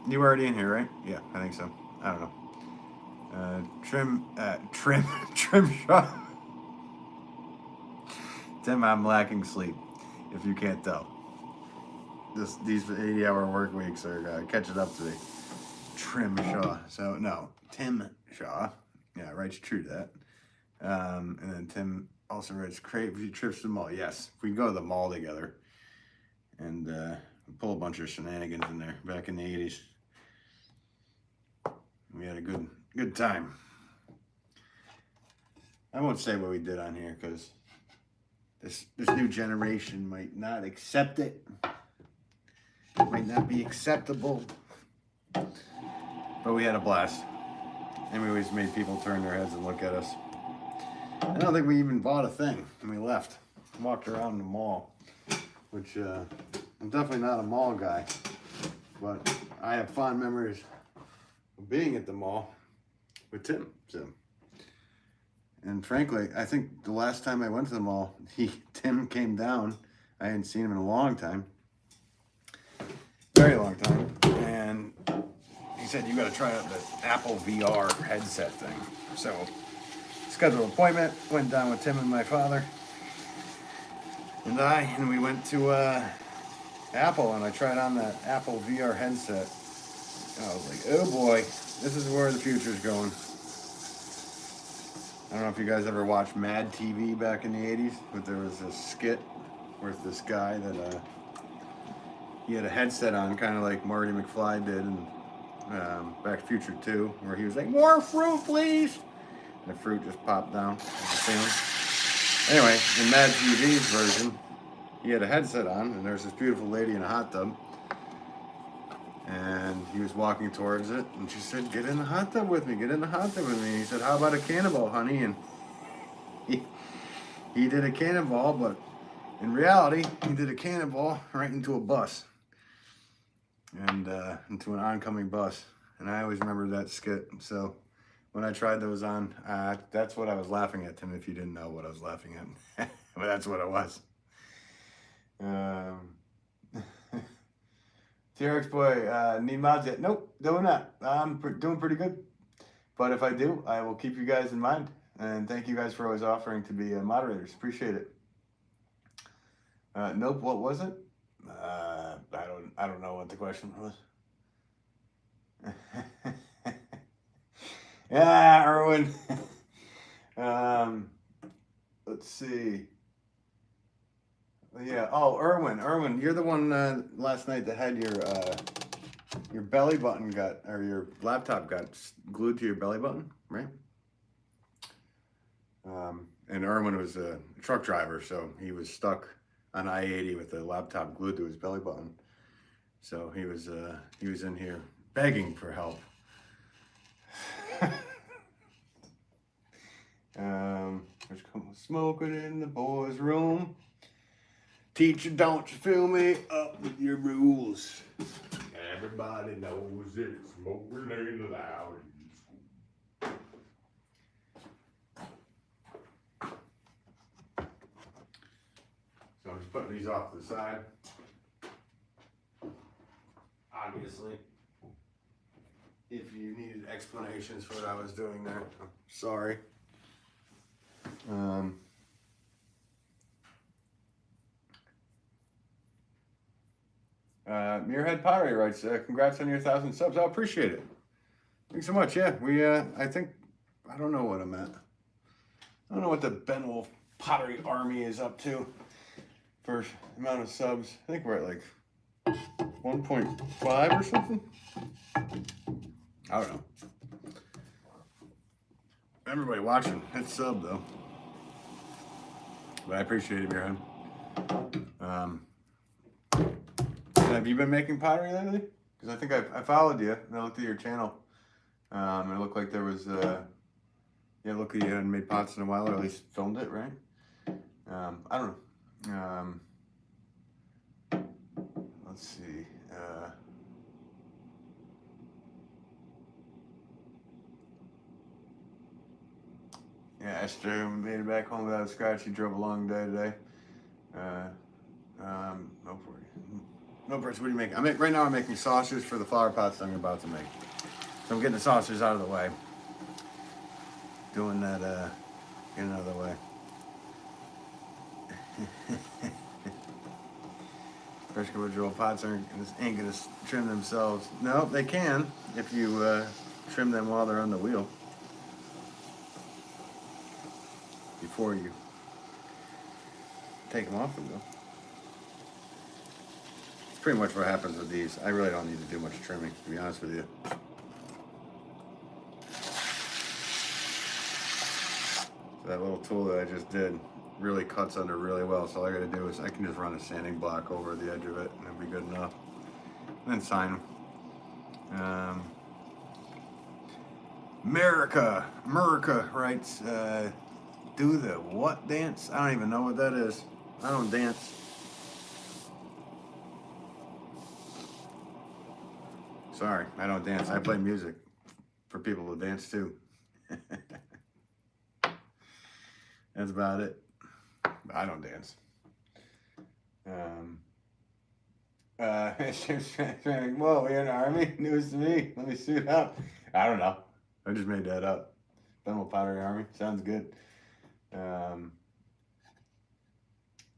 You were already in here, right? Yeah, I think so. I don't know. Trim shop. Tim, I'm lacking sleep, if you can't tell. these 80-hour work weeks are catching up to me. Trim Shaw. So no, Tim Shaw. Yeah, writes true to that. And then Tim also writes crazy trips to the mall. Yes, we go to the mall together and pull a bunch of shenanigans in there back in the 80s. We had a good time. I won't say what we did on here because this new generation might not accept it. It might not be acceptable. But we had a blast. And we always made people turn their heads and look at us. I don't think we even bought a thing when we left. Walked around the mall, which I'm definitely not a mall guy. But I have fond memories of being at the mall with Tim. So. And frankly, I think the last time I went to the mall, Tim came down. I hadn't seen him in a long time. Very long time. And he said, you got to try out the Apple VR headset thing. So, scheduled an appointment, went down with Tim and my father. And we went to Apple, and I tried on that Apple VR headset. And I was like, oh boy, this is where the future's going. I don't know if you guys ever watched Mad TV back in the 80s, but there was a skit with this guy that he had a headset on, kind of like Marty McFly did in Back to Future 2, where he was like, more fruit, please! And the fruit just popped down on the ceiling. Anyway, in Mad TV's version, he had a headset on, and there's this beautiful lady in a hot tub. And he was walking towards it, and she said, get in the hot tub with me, get in the hot tub with me. And he said, how about a cannonball, honey? And he did a cannonball, but in reality, he did a cannonball right into a bus. And into an oncoming bus. And I always remember that skit. So when I tried those on, that's what I was laughing at, Tim, if you didn't know what I was laughing at. But that's what it was. TRX boy, need mods yet? Nope, doing that. I'm doing pretty good. But if I do, I will keep you guys in mind. And thank you guys for always offering to be moderators. Appreciate it. Nope, what was it? I don't know what the question was. Yeah, Erwin. Let's see. Yeah. Oh, Erwin, you're the one last night that had your belly button or your laptop got glued to your belly button, right? And Erwin was a truck driver, so he was stuck on I-80 with the laptop glued to his belly button. So he was in here begging for help. Smoking in the boys' room. Teacher, don't you fill me up with your rules. Everybody knows it's smoking ain't allowed in school. So I'm just putting these off to the side. Obviously, if you needed explanations for what I was doing there, I'm sorry. Muirhead Pottery writes, congrats on your 1,000 subs. I appreciate it. Thanks so much. Yeah, we, I don't know what I'm at. I don't know what the Ben Wolff Pottery Army is up to for amount of subs. I think we're at like 1.5 or something. I don't know. Everybody watching, hit sub though. But I appreciate it, Muirhead. Have you been making pottery lately? Because I think I followed you and I looked at your channel. It looked like there was, it looked like you hadn't made pots in a while, or at least filmed it, right? I don't know. Let's see. Yeah, Esther made it back home without a scratch. She drove a long day today. No worries. What are you making? Right now I'm making saucers for the flower pots I'm about to make. So I'm getting the saucers out of the way. Doing that, getting out of the way. Vegetable Joel pots ain't gonna trim themselves. No, they can if you trim them while they're on the wheel before you take them off the wheel. It's pretty much what happens with these. I really don't need to do much trimming, to be honest with you. So that little tool that I just did really cuts under really well. So all I gotta do is I can just run a sanding block over the edge of it and it'll be good enough. And then sign them. America writes, do the what dance? I don't even know what that is. I don't dance. Sorry, I don't dance. I play music for people to dance too. That's about it. I don't dance. Whoa, we in the army? News to me. Let me suit up. I don't know. I just made that up. Thermal Pottery Army. Sounds good.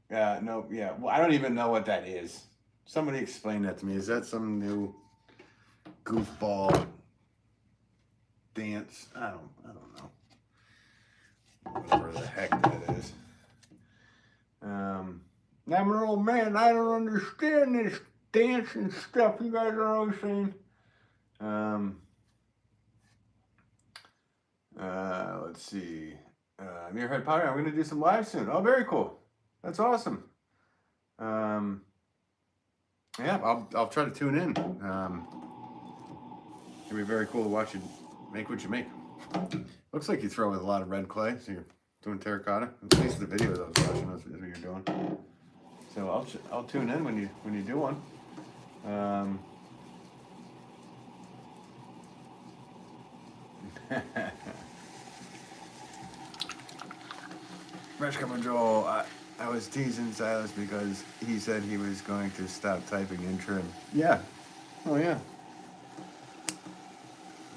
No, yeah. Well, I don't even know what that is. Somebody explain that to me. Is that some new goofball dance? I don't know. Whatever the heck that is. I'm an old man. I don't understand this dancing stuff you guys are always saying. Let's see. Muirhead Pottery. I'm going to do some live soon. Oh, very cool. That's awesome. Yeah, I'll try to tune in. It'll be very cool to watch you make what you make. Looks like you throw with a lot of red clay, so you're doing terracotta. At least the video that I was watching is what you're doing. So I'll tune in when you do one. Fresh Cup of Joel, I was teasing Silas because he said he was going to stop typing in trim. Yeah. Oh yeah.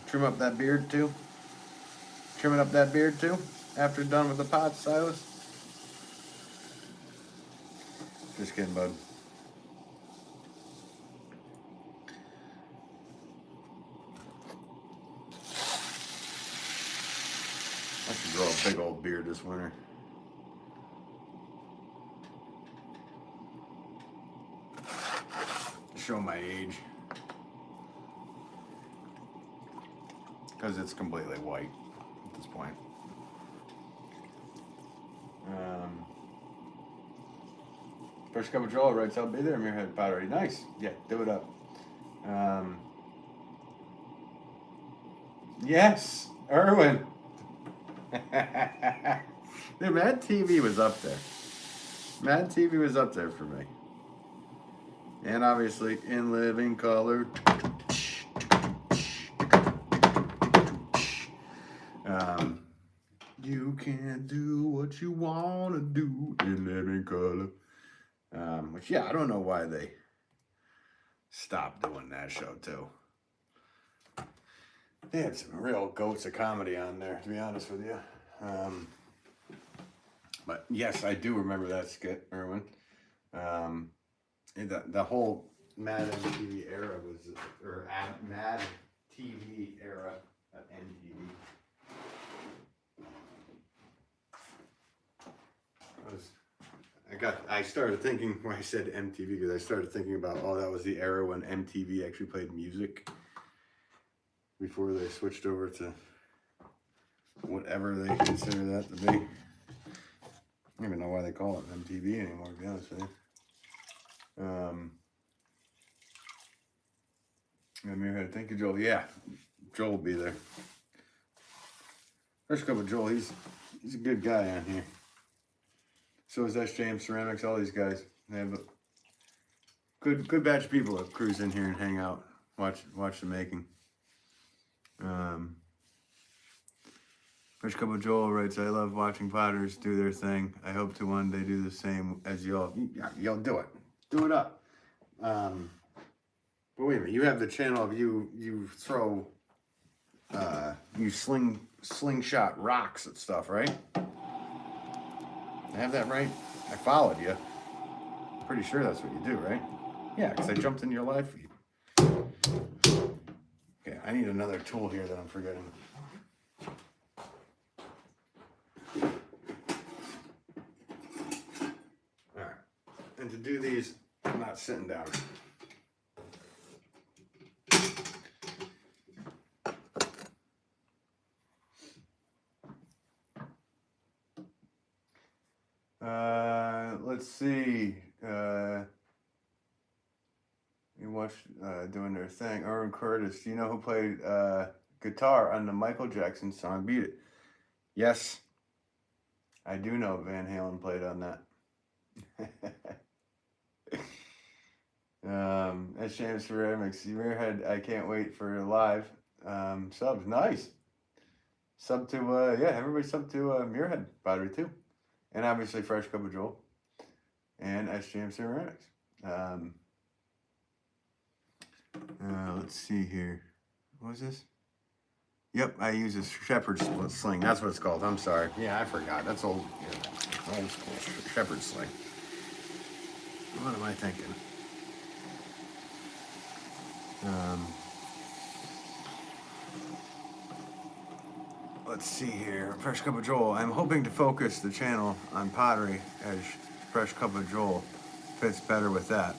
Trim up that beard too? Trimming up that beard too? After done with the pots, Silas? Just kidding, bud. I should grow a big old beard this winter. Show my age. Because it's completely white at this point. First Cup of Joel writes, I'll be there, Muirhead Pottery. Nice. Yeah, do it up. Yes, Erwin. Dude, Mad TV was up there. Mad TV was up there for me. And obviously, In Living Color. You can do what you want to do in living color. Which, yeah, I don't know why they stopped doing that show, too. They had some real goats of comedy on there, to be honest with you. But, yes, I do remember that skit, Erwin. The whole Mad MTV era was, or Mad TV era of MTV. I started thinking when I said MTV because I started thinking about, oh, that was the era when MTV actually played music before they switched over to whatever they consider that to be. I don't even know why they call it MTV anymore, to be honest with you. Muirhead, thank you, Joel. Yeah, Joel will be there. First Cup of Joel, he's a good guy on here. So is SJM Ceramics, all these guys. They have a good batch of people that cruise in here and hang out, watch the making. First Cup of Joel writes, I love watching potters do their thing. I hope to one day do the same as y'all. Y'all do it. Do it up. But wait a minute, you have the channel of you throw, you slingshot rocks at stuff, right? I have that right? I followed you. Pretty sure that's what you do, right? Yeah, because I jumped in your live feed. Okay, I need another tool here that I'm forgetting. All right, and to do these, I'm not sitting down. Let's see. You watched doing their thing. Irwin Curtis. Do you know who played guitar on the Michael Jackson song "Beat It"? Yes, I do know Van Halen played on that. That's James Ceramics. Muirhead, I can't wait for live subs. Nice. Sub to yeah, everybody sub to Muirhead Pottery too, and obviously Fresh Cup of Joel and SJM Ceramics. Let's see here. What was this? Yep, I use a shepherd's sling. That's what it's called. I'm sorry. Yeah, I forgot. That's old. Yeah, old school shepherd's sling. What am I thinking? Let's see here. Fresh Cup of Joel. I'm hoping to focus the channel on pottery as Fresh Cup of Joel fits better with that.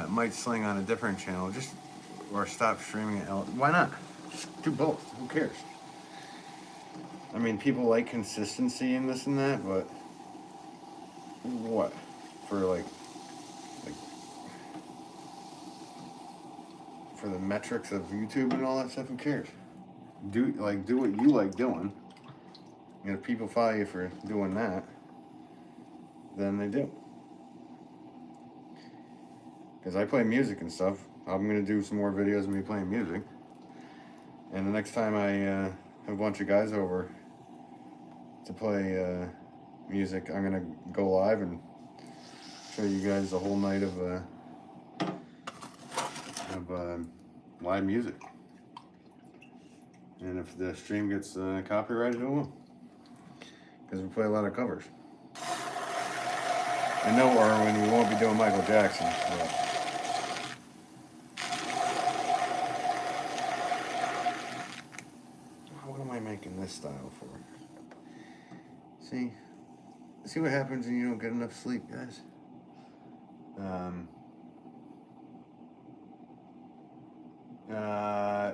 Might sling on a different channel, just or stop streaming it. Why not? Just do both. Who cares? I mean, people like consistency and this and that, but what? For like for the metrics of YouTube and all that stuff, who cares? Do what you like doing. And if people follow you for doing that, then they do. Because I play music and stuff. I'm going to do some more videos of me playing music. And the next time I have a bunch of guys over to play music, I'm going to go live and show you guys a whole night of live music. And if the stream gets copyrighted, it will. Because we play a lot of covers. I know, Erwin, we won't be doing Michael Jackson. But what am I making this style for? See what happens when you don't get enough sleep, guys.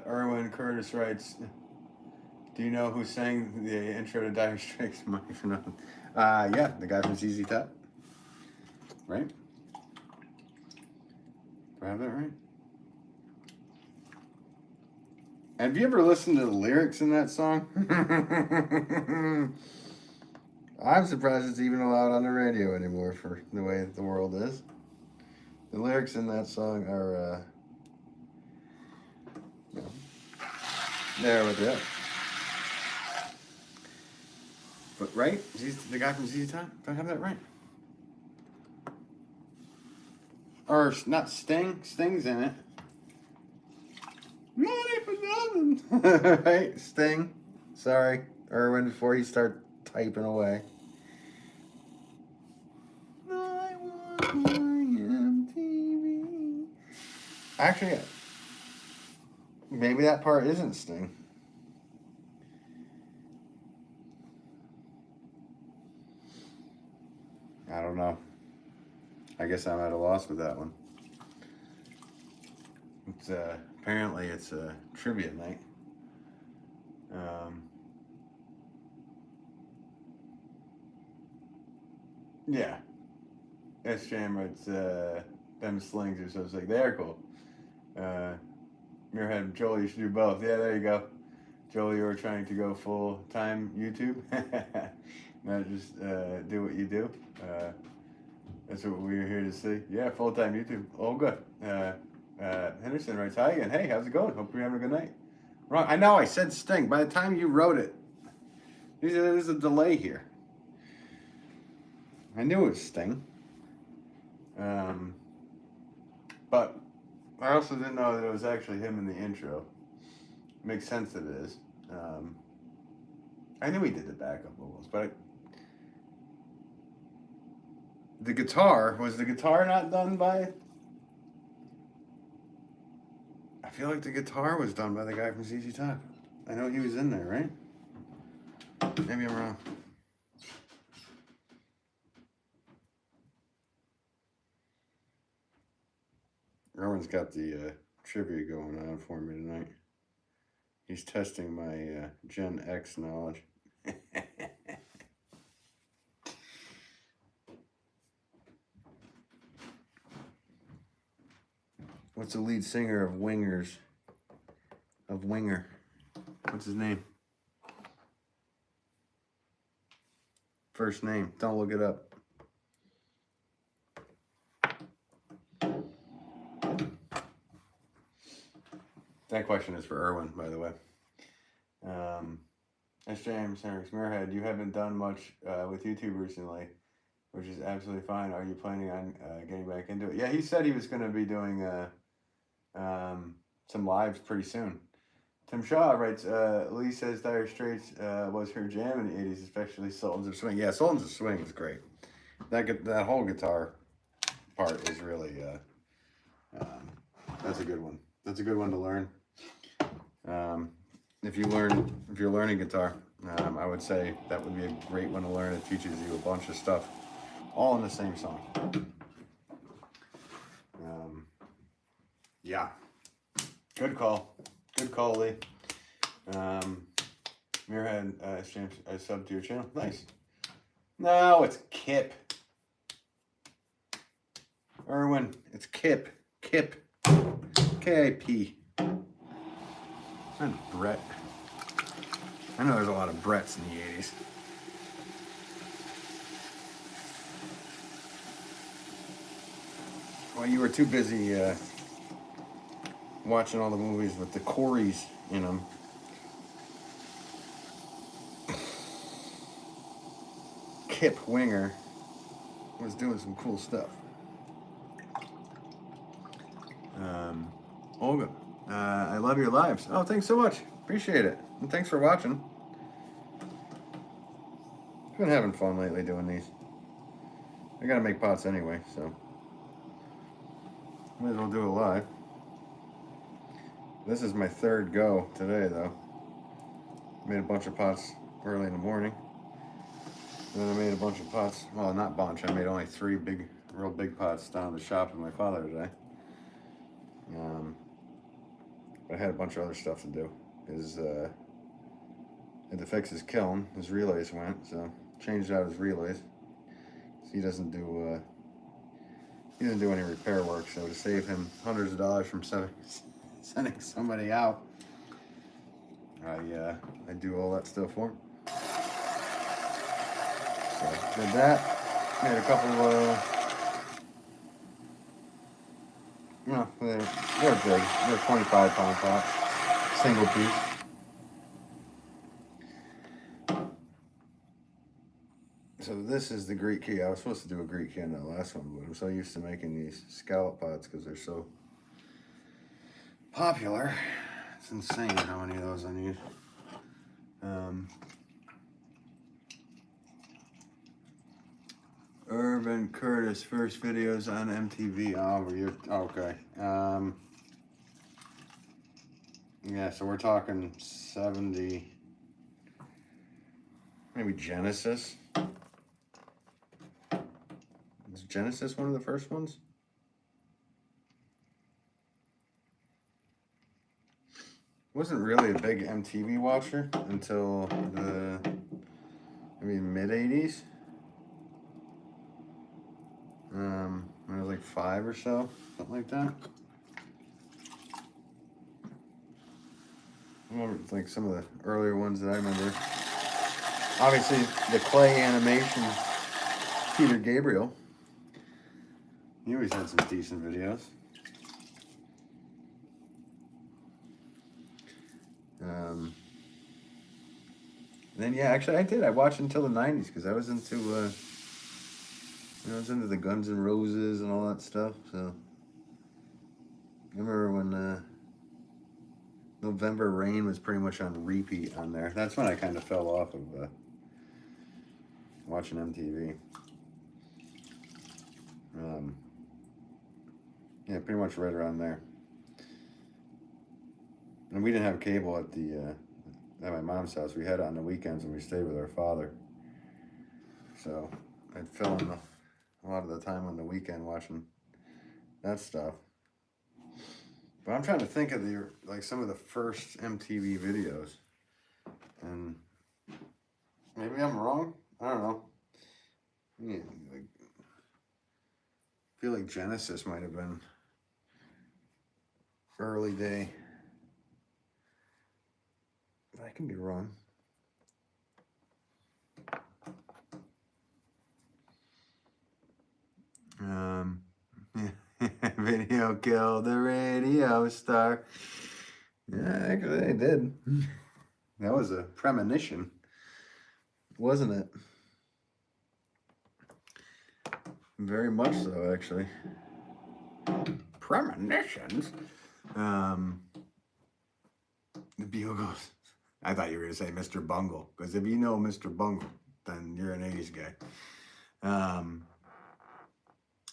Erwin Curtis writes, do you know who sang the intro to Dire Straits? Yeah, the guy from ZZ Top. Right? Do I have that right? Have you ever listened to the lyrics in that song? I'm surprised it's even allowed on the radio anymore for the way the world is. The lyrics in that song are, there with it. But right? The guy from ZZ Top? Do I have that right? Or not Sting? Sting's in it. Money for nothing. Right? Sting. Sorry, Erwin, before you start typing away. I want my MTV. Actually, maybe that part isn't Sting. I don't know. I guess I'm at a loss with that one. It's apparently it's a trivia night. Yeah. SJM writes them slings or so. It's like they're cool. Muirhead, Joel, you should do both. Yeah, there you go. Joel, you were trying to go full time YouTube. Not just do what you do. That's what we're here to see. Yeah, full time YouTube. Oh, good. Henderson writes, hi again. Hey, how's it going? Hope you're having a good night. Wrong. I know I said Sting. By the time you wrote it, there's a delay here. I knew it was Sting. But I also didn't know that it was actually him in the intro. Makes sense that it is. I knew he did the backup vocals, but the guitar, was the guitar not done by I feel like the guitar was done by the guy from ZZ Top. I know he was in there, right? Maybe I'm wrong. Erwin's got the trivia going on for me tonight. He's testing my Gen X knowledge. What's the lead singer of Wingers? Of Winger? What's his name? First name. Don't look it up. That question is for Erwin, by the way. SJM Sanders Muirhead, you haven't done much with YouTube recently, which is absolutely fine. Are you planning on getting back into it? Yeah, he said he was going to be doing some lives pretty soon. Tim Shaw writes, Lee says Dire Straits was her jam in the 80s, especially Sultans of Swing. Yeah, Sultans of Swing is great. That whole guitar part is really, that's a good one. That's a good one to learn. If you're learning guitar, I would say that would be a great one to learn. It teaches you a bunch of stuff, all in the same song. Yeah, good call, Lee. Muirhead, James, I subbed to your channel. Nice. No, it's Kip. Erwin, it's Kip. K-I-P. And Brett. I know there's a lot of Bretts in the 80s. Well, you were too busy watching all the movies with the Coreys in them. Kip Winger was doing some cool stuff. Olga, I love your lives. Oh, thanks so much. Appreciate it. And thanks for watching. Been having fun lately doing these. I gotta make pots anyway, so might as well do it live. This is my third go today, though. Made a bunch of pots early in the morning. And then I made a bunch of pots. Well, not bunch. I made only 3 real big pots down at the shop with my father today. But I had a bunch of other stuff to do. Had to fix his kiln. His relays went, so changed out his relays. So he doesn't do any repair work. So to save him hundreds of dollars from sending somebody out, I do all that stuff for him. So did that. Made a couple they're big. They're 25-pound pots, single piece. So this is the Greek key. I was supposed to do a Greek key on that last one, but I'm so used to making these scallop pots because they're so popular. It's insane how many of those I need. Urban Curtis, first videos on MTV. Oh, okay. Yeah, so we're talking 70, maybe Genesis. Is Genesis one of the first ones? Wasn't really a big MTV watcher until the mid 80s. When I was like 5 or so, something like that. I remember like some of the earlier ones that I remember. Obviously, the clay animation, Peter Gabriel. He always had some decent videos. Then yeah, actually I did. I watched until the 90s because I was into the Guns N' Roses and all that stuff. So I remember when November Rain was pretty much on repeat on there. That's when I kind of fell off of watching MTV. Yeah, pretty much right around there. And we didn't have cable at at my mom's house. We had it on the weekends when we stayed with our father. So I'd fill in a lot of the time on the weekend watching that stuff. But I'm trying to think of some of the first MTV videos, and maybe I'm wrong. I don't know. Yeah, I feel like Genesis might have been early day. I can be wrong. Video killed the radio star. Yeah, actually they did. That was a premonition, wasn't it? Very much so, actually. Premonitions? The Bugles. I thought you were going to say Mr. Bungle, because if you know Mr. Bungle, then you're an 80s guy.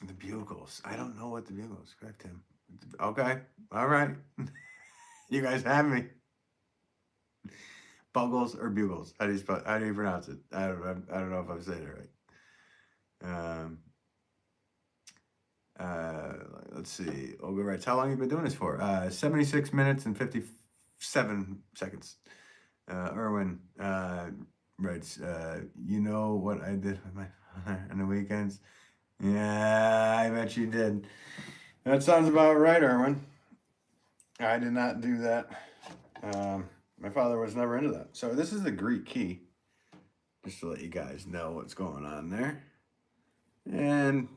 The Bugles. I don't know what the Bugles. Correct him. Okay. All right. You guys have me. Bugles or Bugles? How do you pronounce it? I don't know if I'm saying it right. Let's see. Olga writes, how long have you been doing this for? 76 minutes and 57 seconds. Erwin writes, you know what I did with my father on the weekends? Yeah, I bet you did. That sounds about right, Erwin. I did not do that. My father was never into that. So this is the Greek key, just to let you guys know what's going on there. And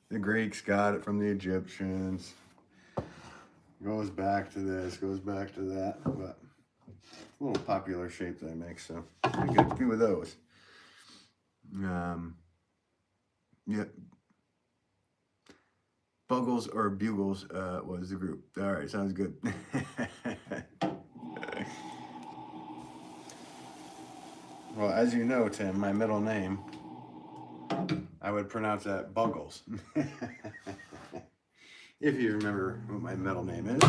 the Greeks got it from the Egyptians. Goes back to this, goes back to that. But it's a little popular shape that I make, so I get a few of those. Yep. Bugles or Bugles was the group. All right, sounds good. Well, as you know, Tim, my middle name, I would pronounce that Buggles. If you remember what my middle name is.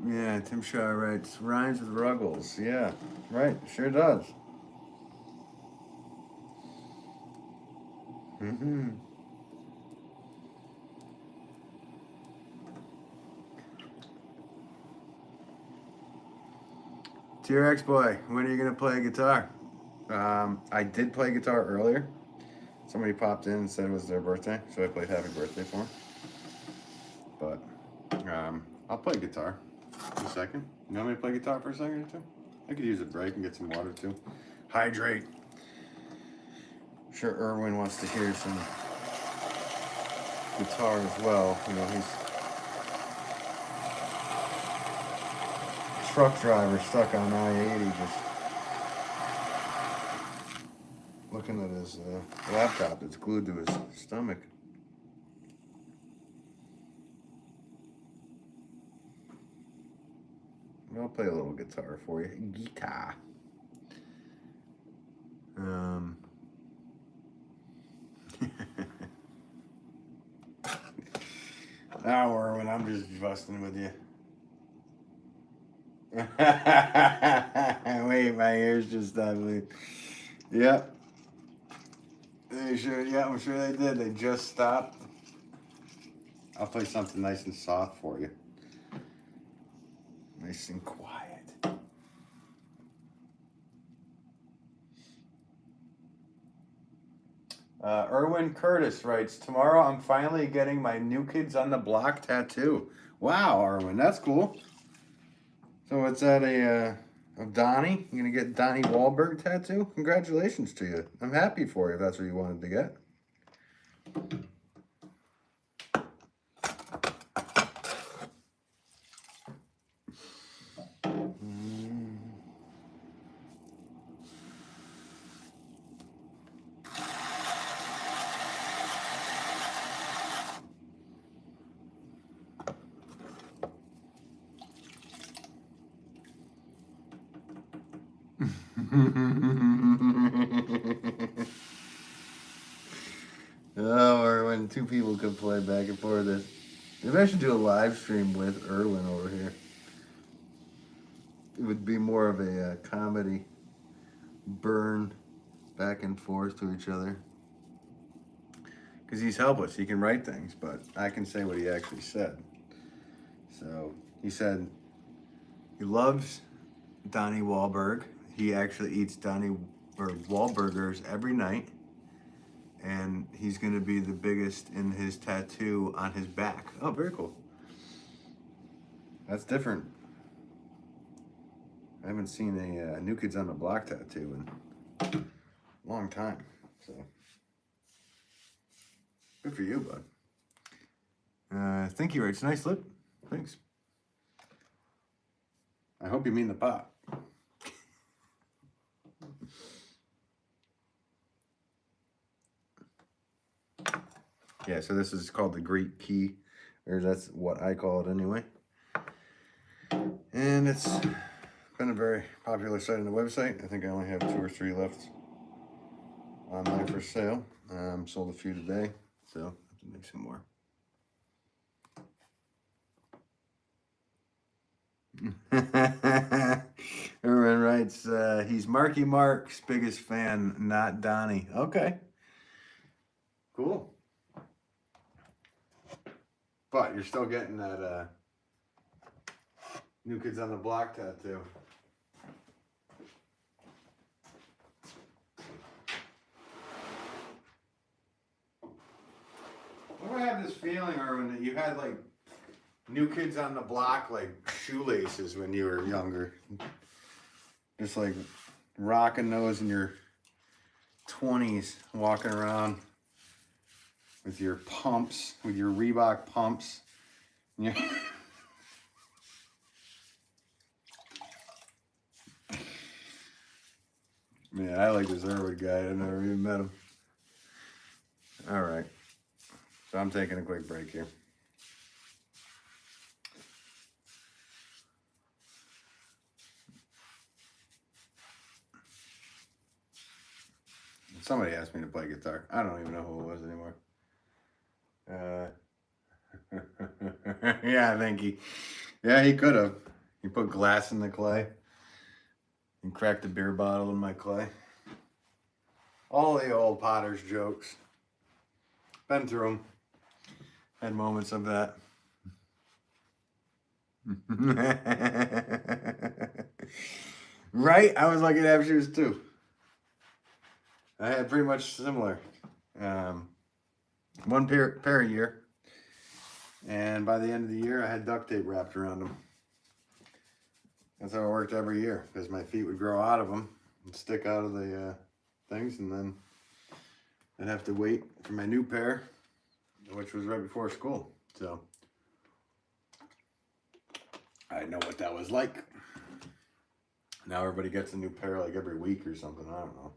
Yeah, Tim Shaw writes, rhymes with Ruggles. Yeah, right, sure does. Mm-hmm. T-Rex boy, when are you going to play guitar? I did play guitar earlier. Somebody popped in and said it was their birthday, so I played Happy Birthday for him. But I'll play guitar in a second. You want me to play guitar for a second or two? I could use a break and get some water too. Hydrate. I'm sure Erwin wants to hear some guitar as well. You know, he's a truck driver stuck on I-80 just looking at his laptop that's glued to his stomach. I'll play a little guitar for you. Guitar. Now, Erwin, I'm just busting with you. Wait, my ears just stopped bleeding. Yep. They sure, yeah, I'm sure they did. They just stopped. I'll play something nice and soft for you. Nice and quiet. Erwin Curtis writes, tomorrow I'm finally getting my New Kids on the Block tattoo. Wow, Erwin, that's cool. So it's at of Donnie? You're going to get Donnie Wahlberg tattoo? Congratulations to you. I'm happy for you if that's what you wanted to get. Oh, or when two people could play back and forth. Maybe I should do a live stream with Erwin over here. It would be more of a comedy burn back and forth to each other. Because he's helpless. He can write things, but I can say what he actually said. So he said he loves Donnie Wahlberg. He actually eats Wahlburgers every night. And he's going to be the biggest in his tattoo on his back. Oh, very cool. That's different. I haven't seen a New Kids on the Block tattoo in a long time. So, good for you, bud. Thank you, Rich. Nice lip. Thanks. I hope you mean the pot. Yeah, so this is called the Greek Key, or that's what I call it anyway. And it's been a very popular site on the website. I think I only have 2 or 3 left online for sale. Sold a few today, so I have to make some more. Everyone writes, he's Marky Mark's biggest fan, not Donnie. Okay. Cool. But you're still getting that New Kids on the Block tattoo. I have this feeling, Erwin, that you had like New Kids on the Block like shoelaces when you were younger. Just like rocking those in your 20s, walking around with your pumps, with your Reebok pumps. Yeah. Man, I like this Erwin guy. I've never even met him. All right. So I'm taking a quick break here. Somebody asked me to play guitar. I don't even know who it was anymore. Yeah, I think he could have. He put glass in the clay and cracked a beer bottle in my clay. All the old Potter's jokes. Been through them. Had moments of that. Right? I was lucky to have shoes too. I had pretty much similar. One pair a year. And by the end of the year, I had duct tape wrapped around them. That's how it worked every year, because my feet would grow out of them and stick out of the things, and then I'd have to wait for my new pair, which was right before school. So I know what that was like. Now everybody gets a new pair like every week or something. I don't know.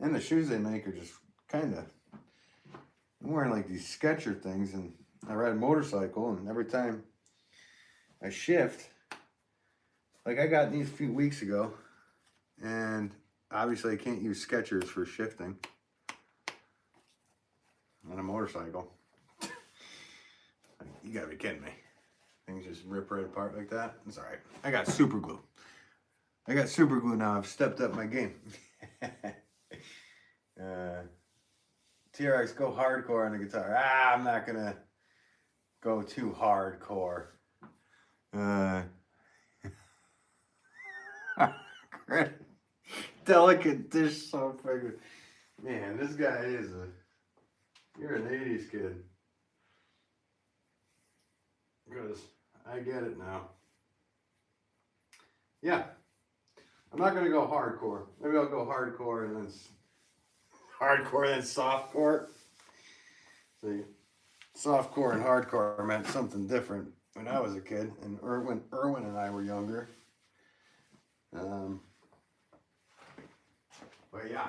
And the shoes they make are just kind of... I'm wearing like these Skechers things, and I ride a motorcycle, and every time I shift, like I got these a few weeks ago, and obviously I can't use Skechers for shifting on a motorcycle. You gotta be kidding me. Things just rip right apart like that. It's all right. I got super glue. Now. I've stepped up my game. TRX, go hardcore on the guitar. I'm not gonna go too hardcore. Delicate dish soap figure. Man, this guy is you're an 80s kid. Because I get it now. Yeah. I'm not gonna go hardcore. Maybe I'll go hardcore and then softcore. See, softcore and hardcore meant something different when I was a kid, and when Erwin and I were younger. But yeah.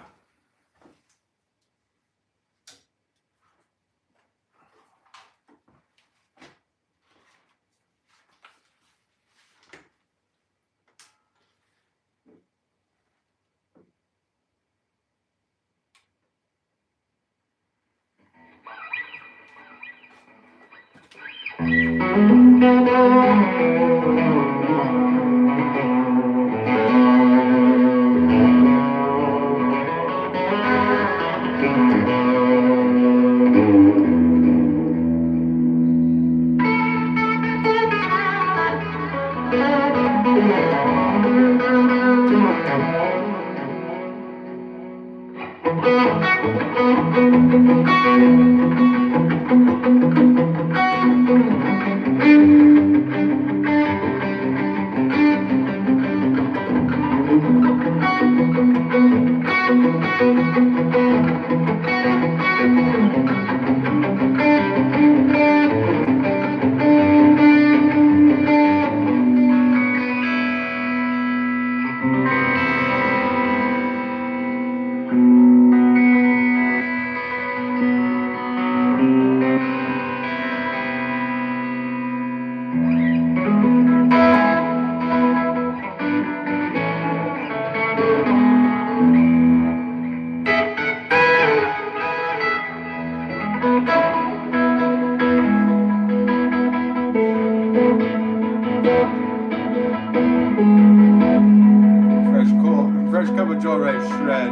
Fresh cup of Joe Right shred.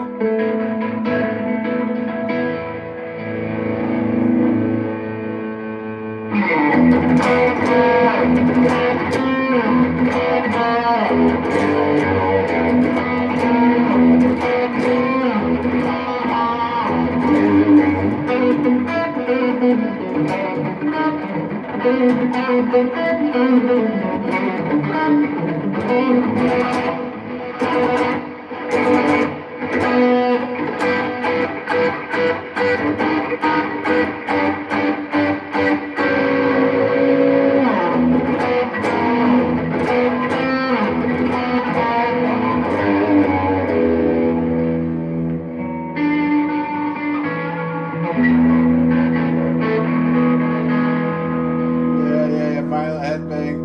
Final headbang.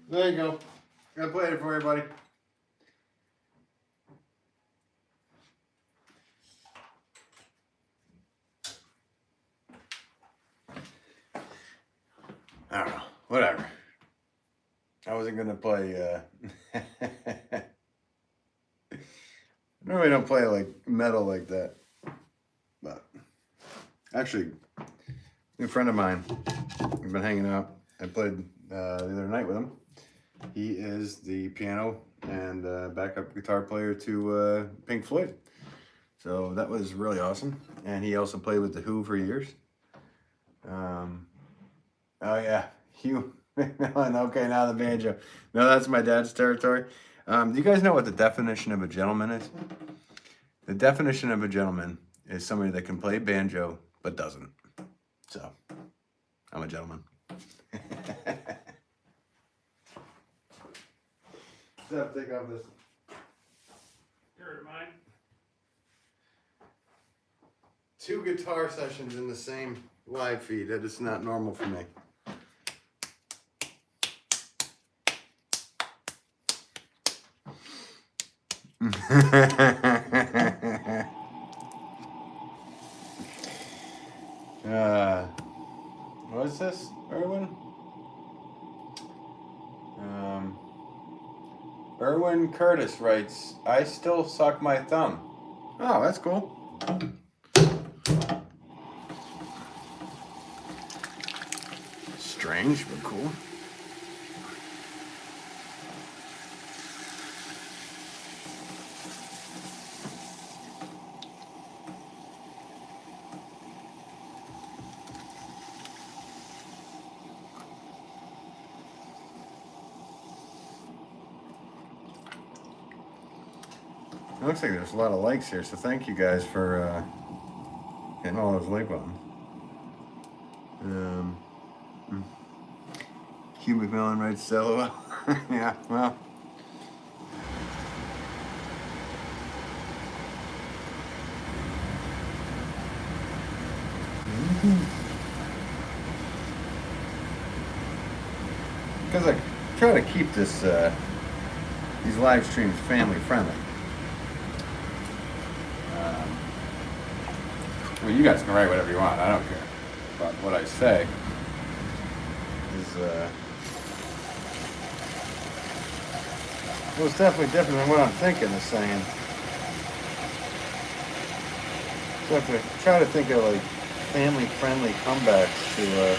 There you go. I played it for you, buddy. I don't know. Whatever. I wasn't gonna play. I normally don't play like metal like that, but actually, a new friend of mine. We've been hanging out. I played the other night with him. He is the piano and backup guitar player to Pink Floyd. So that was really awesome. And he also played with The Who for years. Oh yeah, Hugh. Okay, now the banjo. No, that's my dad's territory. Do you guys know what the definition of a gentleman is? The definition of a gentleman is somebody that can play banjo but doesn't. So, I'm a gentleman. Steph, take off this. Here, mine. 2 guitar sessions in the same live feed. That is not normal for me. What is this, Erwin? Erwin Curtis writes, I still suck my thumb. Oh, that's cool. strange, but cool. It looks like there's a lot of likes here, so thank you guys for hitting all those like buttons. Cubic Melon writes LOL. Yeah, well. Because I try to keep this these live streams family friendly. Well, you guys can write whatever you want. I don't care. But what I say is, well, it's definitely different than what I'm thinking of saying. So I have to try to think of like family-friendly comebacks to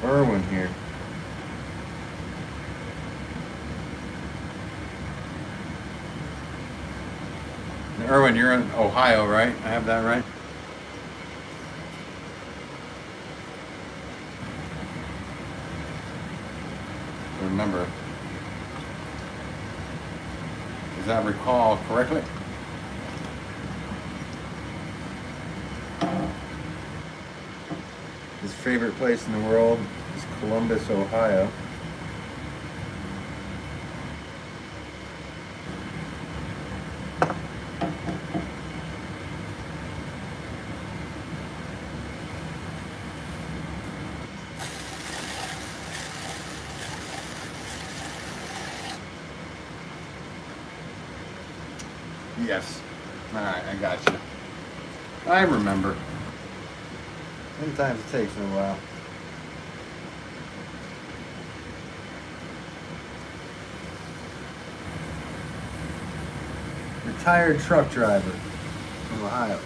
Irwin here. Irwin, you're in Ohio, right? I have that right? Remember, does that recall correctly? His favorite place in the world is Columbus, Ohio. Yes. Alright, I got you. I remember. Sometimes it takes me a while. Retired truck driver from Ohio.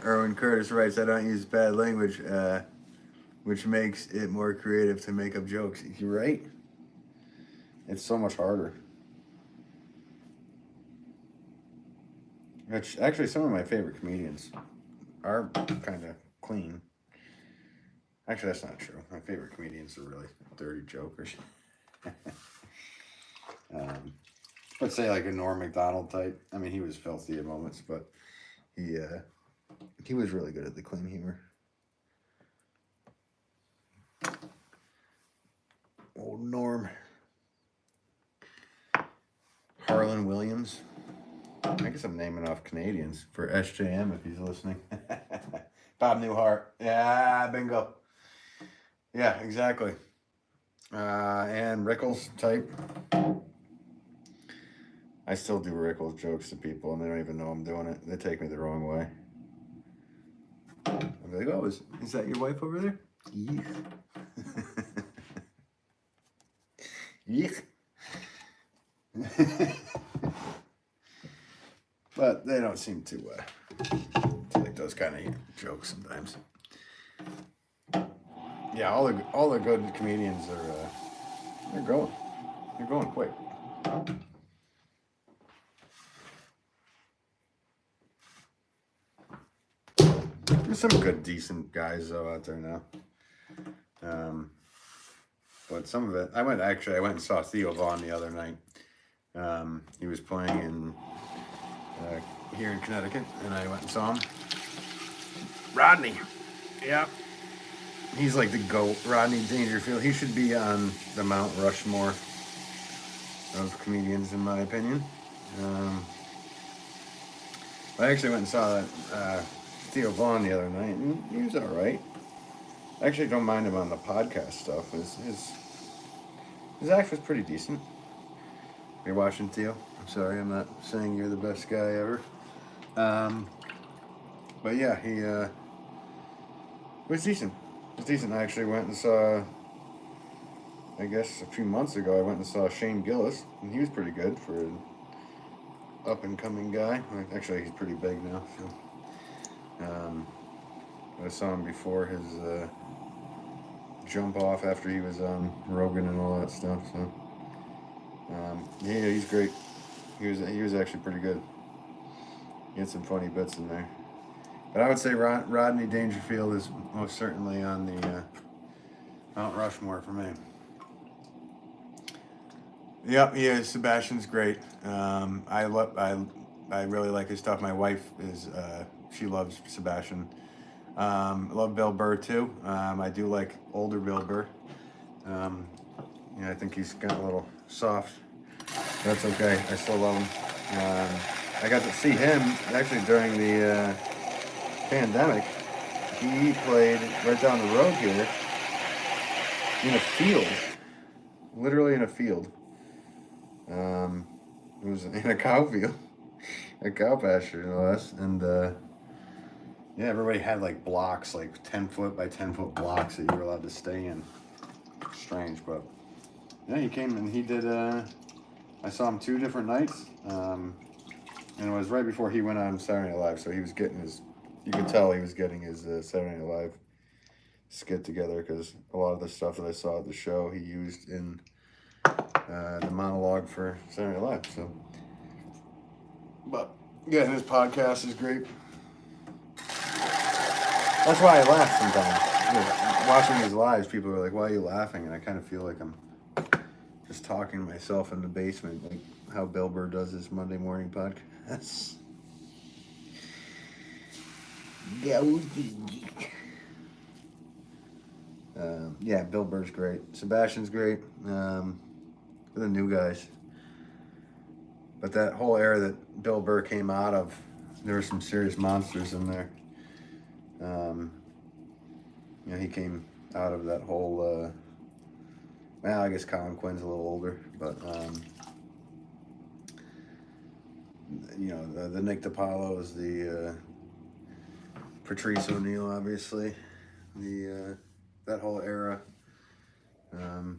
Erwin Curtis writes, I don't use bad language, which makes it more creative to make up jokes. You're right. It's so much harder. Which, actually, some of my favorite comedians are kind of clean. Actually, that's not true. My favorite comedians are really dirty jokers. Let's say like a Norm Macdonald type. I mean, he was filthy at moments, but he was really good at the clean humor. Old Norm. Harlan Williams. I guess I'm naming off Canadians for SJM if he's listening. Bob Newhart. Yeah, bingo. Yeah, exactly. And Rickles type. I still do Rickles jokes to people and they don't even know I'm doing it. They take me the wrong way. I'm like, oh, is that your wife over there? Yeah. But they don't seem to like those kind of jokes sometimes. Yeah, all the good comedians are they're going quick. There's some good, decent guys though out there now. But some of it, I went and saw Theo Vaughn the other night. He was playing in here in Connecticut, and I went and saw him. Rodney, yeah, he's like the GOAT. Rodney Dangerfield. He should be on the Mount Rushmore of comedians, in my opinion. I actually went and saw Theo Vaughn the other night, and he was all right. I actually don't mind him on the podcast stuff. His act was pretty decent. You're watching, Theo? I'm sorry, I'm not saying you're the best guy ever. But yeah, It was decent. It was decent. I actually went and saw, I guess a few months ago, I went and saw Shane Gillis, and he was pretty good for an up-and-coming guy. Actually, he's pretty big now, so. I saw him before his jump off after he was on Rogan and all that stuff, so. Yeah, he's great. He was actually pretty good. He had some funny bits in there. But I would say Rodney Dangerfield is most certainly on the Mount Rushmore for me. Yep, he is. Sebastian's great. I really like his stuff. My wife is she loves Sebastian. I love Bill Burr too. I do like older Bill Burr. I think he's got a little soft. That's okay. I still love him. I got to see him actually during the pandemic. He played right down the road here in a field, literally in a field. It was in a cow field, a cow pasture, no less. And yeah, everybody had like blocks, like 10-foot by 10-foot blocks that you were allowed to stay in. Strange, but yeah, he came and he did. I saw him 2 different nights, and it was right before he went on Saturday Night Live, so he was getting his. You could tell he was getting his Saturday Night Live skit together, because a lot of the stuff that I saw at the show he used in the monologue for Saturday Night Live. So, but yeah, his podcast is great. That's why I laugh sometimes. Watching his lives, people are like, "Why are you laughing?" And I kind of feel like I'm just talking to myself in the basement, like how Bill Burr does his Monday morning podcast. Yeah, Bill Burr's great. Sebastian's great. The new guys. But that whole era that Bill Burr came out of, there were some serious monsters in there. He came out of that whole. Well, I guess Colin Quinn's a little older, but the Nick DiPaolos, the Patrice O'Neal, obviously, the that whole era of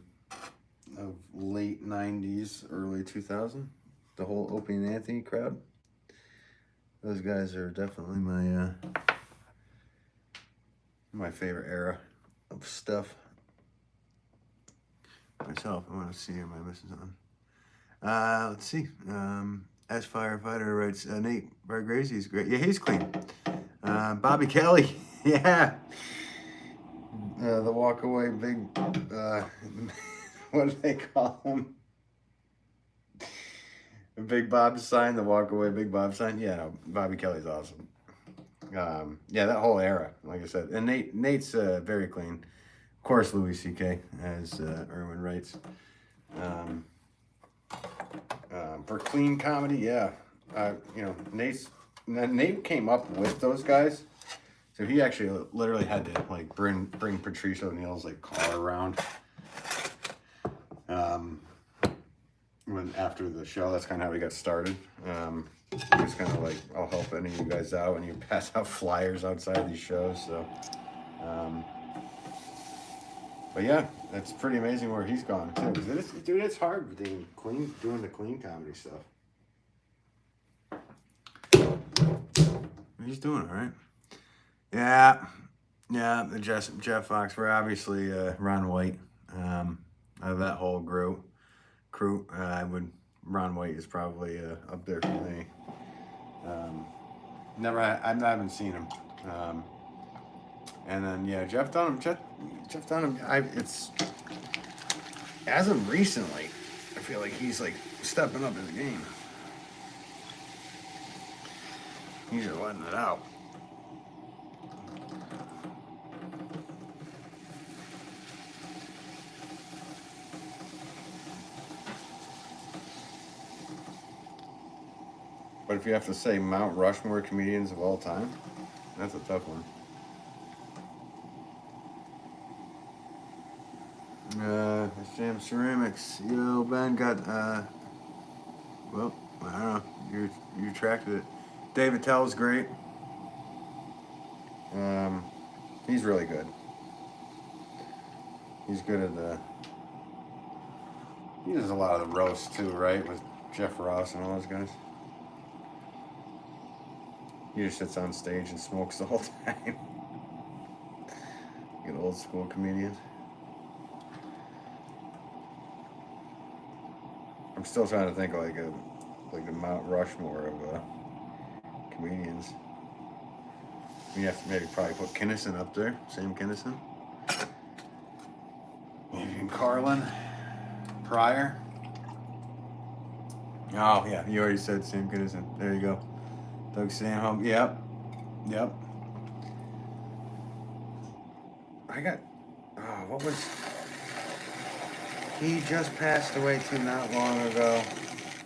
late '90s, early 2000, the whole Opie and Anthony crowd. Those guys are definitely my favorite era of stuff. Myself, I want to see, am I missing something? Let's see. As Firefighter writes, Nate Bargrazy's great. Yeah, he's clean. Bobby Kelly, yeah. The walk away big, what do they call him? The Big Bob sign, the walk away Big Bob sign. Yeah, no, Bobby Kelly's awesome. Yeah, that whole era, like I said. And Nate's very clean. Of course, Louis C.K., as Erwin writes. For clean comedy, yeah. Nate came up with those guys. So he actually literally had to like bring Patrice O'Neal's like car around. When after the show, that's kind of how we got started. He was kind of like, I'll help any of you guys out, and you pass out flyers outside these shows. So, but yeah, that's pretty amazing where he's gone too. Dude, it's hard doing the clean comedy stuff. He's doing all right. Yeah, the Jeff Fox. We're obviously Ron White. Out of that whole crew, Ron White is probably up there for me. I haven't seen him. And then yeah, Jeff Dunham. It's as of recently, I feel like he's like stepping up in the game. He's just letting it out. But if you have to say Mount Rushmore comedians of all time, that's a tough one. Sam Ceramics. Ben got, well, I don't know. You retracted it. David Tell's great. He's really good. He's good at the. He does a lot of the roasts too, right? With Jeff Ross and all those guys. He just sits on stage and smokes the whole time. Good old school comedian. I'm still trying to think of like the Mount Rushmore of comedians. We have to maybe probably put Kinison up there. Sam Kinison. Maybe Carlin. Pryor. Oh yeah, you already said Sam Kinison. There you go. Doug Stanhope. Yep. I got. Oh, what was? He just passed away too not long ago.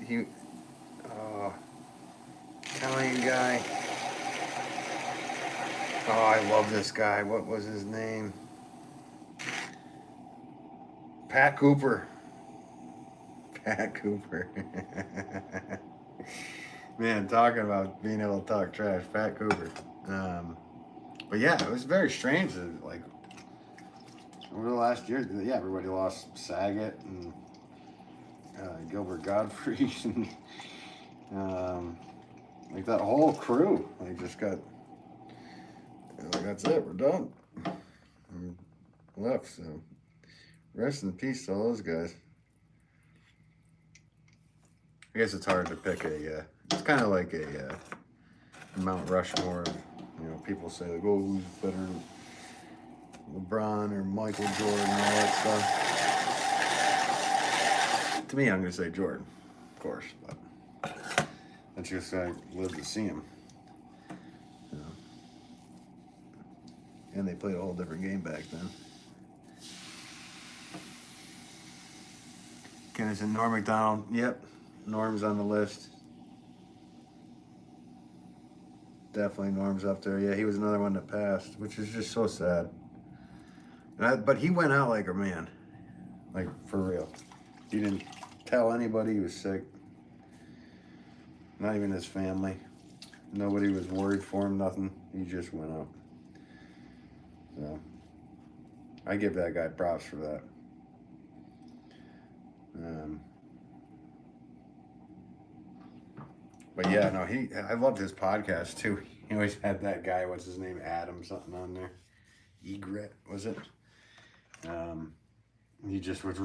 He. Oh, Italian guy. Oh, I love this guy. What was his name? Pat Cooper. Pat Cooper. Man, talking about being able to talk trash. Pat Cooper. But yeah, it was very strange that, like, over the last year, yeah, everybody lost Saget and Gilbert Gottfried and like that whole crew. Like, just got, like, that's it, we're done. And left, so rest in peace to all those guys. I guess it's hard to pick a. It's kind of like a Mount Rushmore. People say like, "Oh, who's better, LeBron or Michael Jordan?" and all that stuff. To me, I'm gonna say Jordan, of course, but that's just I lived to see him. And they played a whole different game back then. Kennison, Norm Macdonald. Yep. Norm's on the list. Definitely Norm's up there. Yeah, he was another one that passed, which is just so sad. But he went out like a man. Like, for real. He didn't tell anybody he was sick. Not even his family. Nobody was worried for him, nothing. He just went out. So, I give that guy props for that. But yeah, no, I loved his podcast too. He always had that guy, what's his name, Adam something on there. Egret, was it? He just would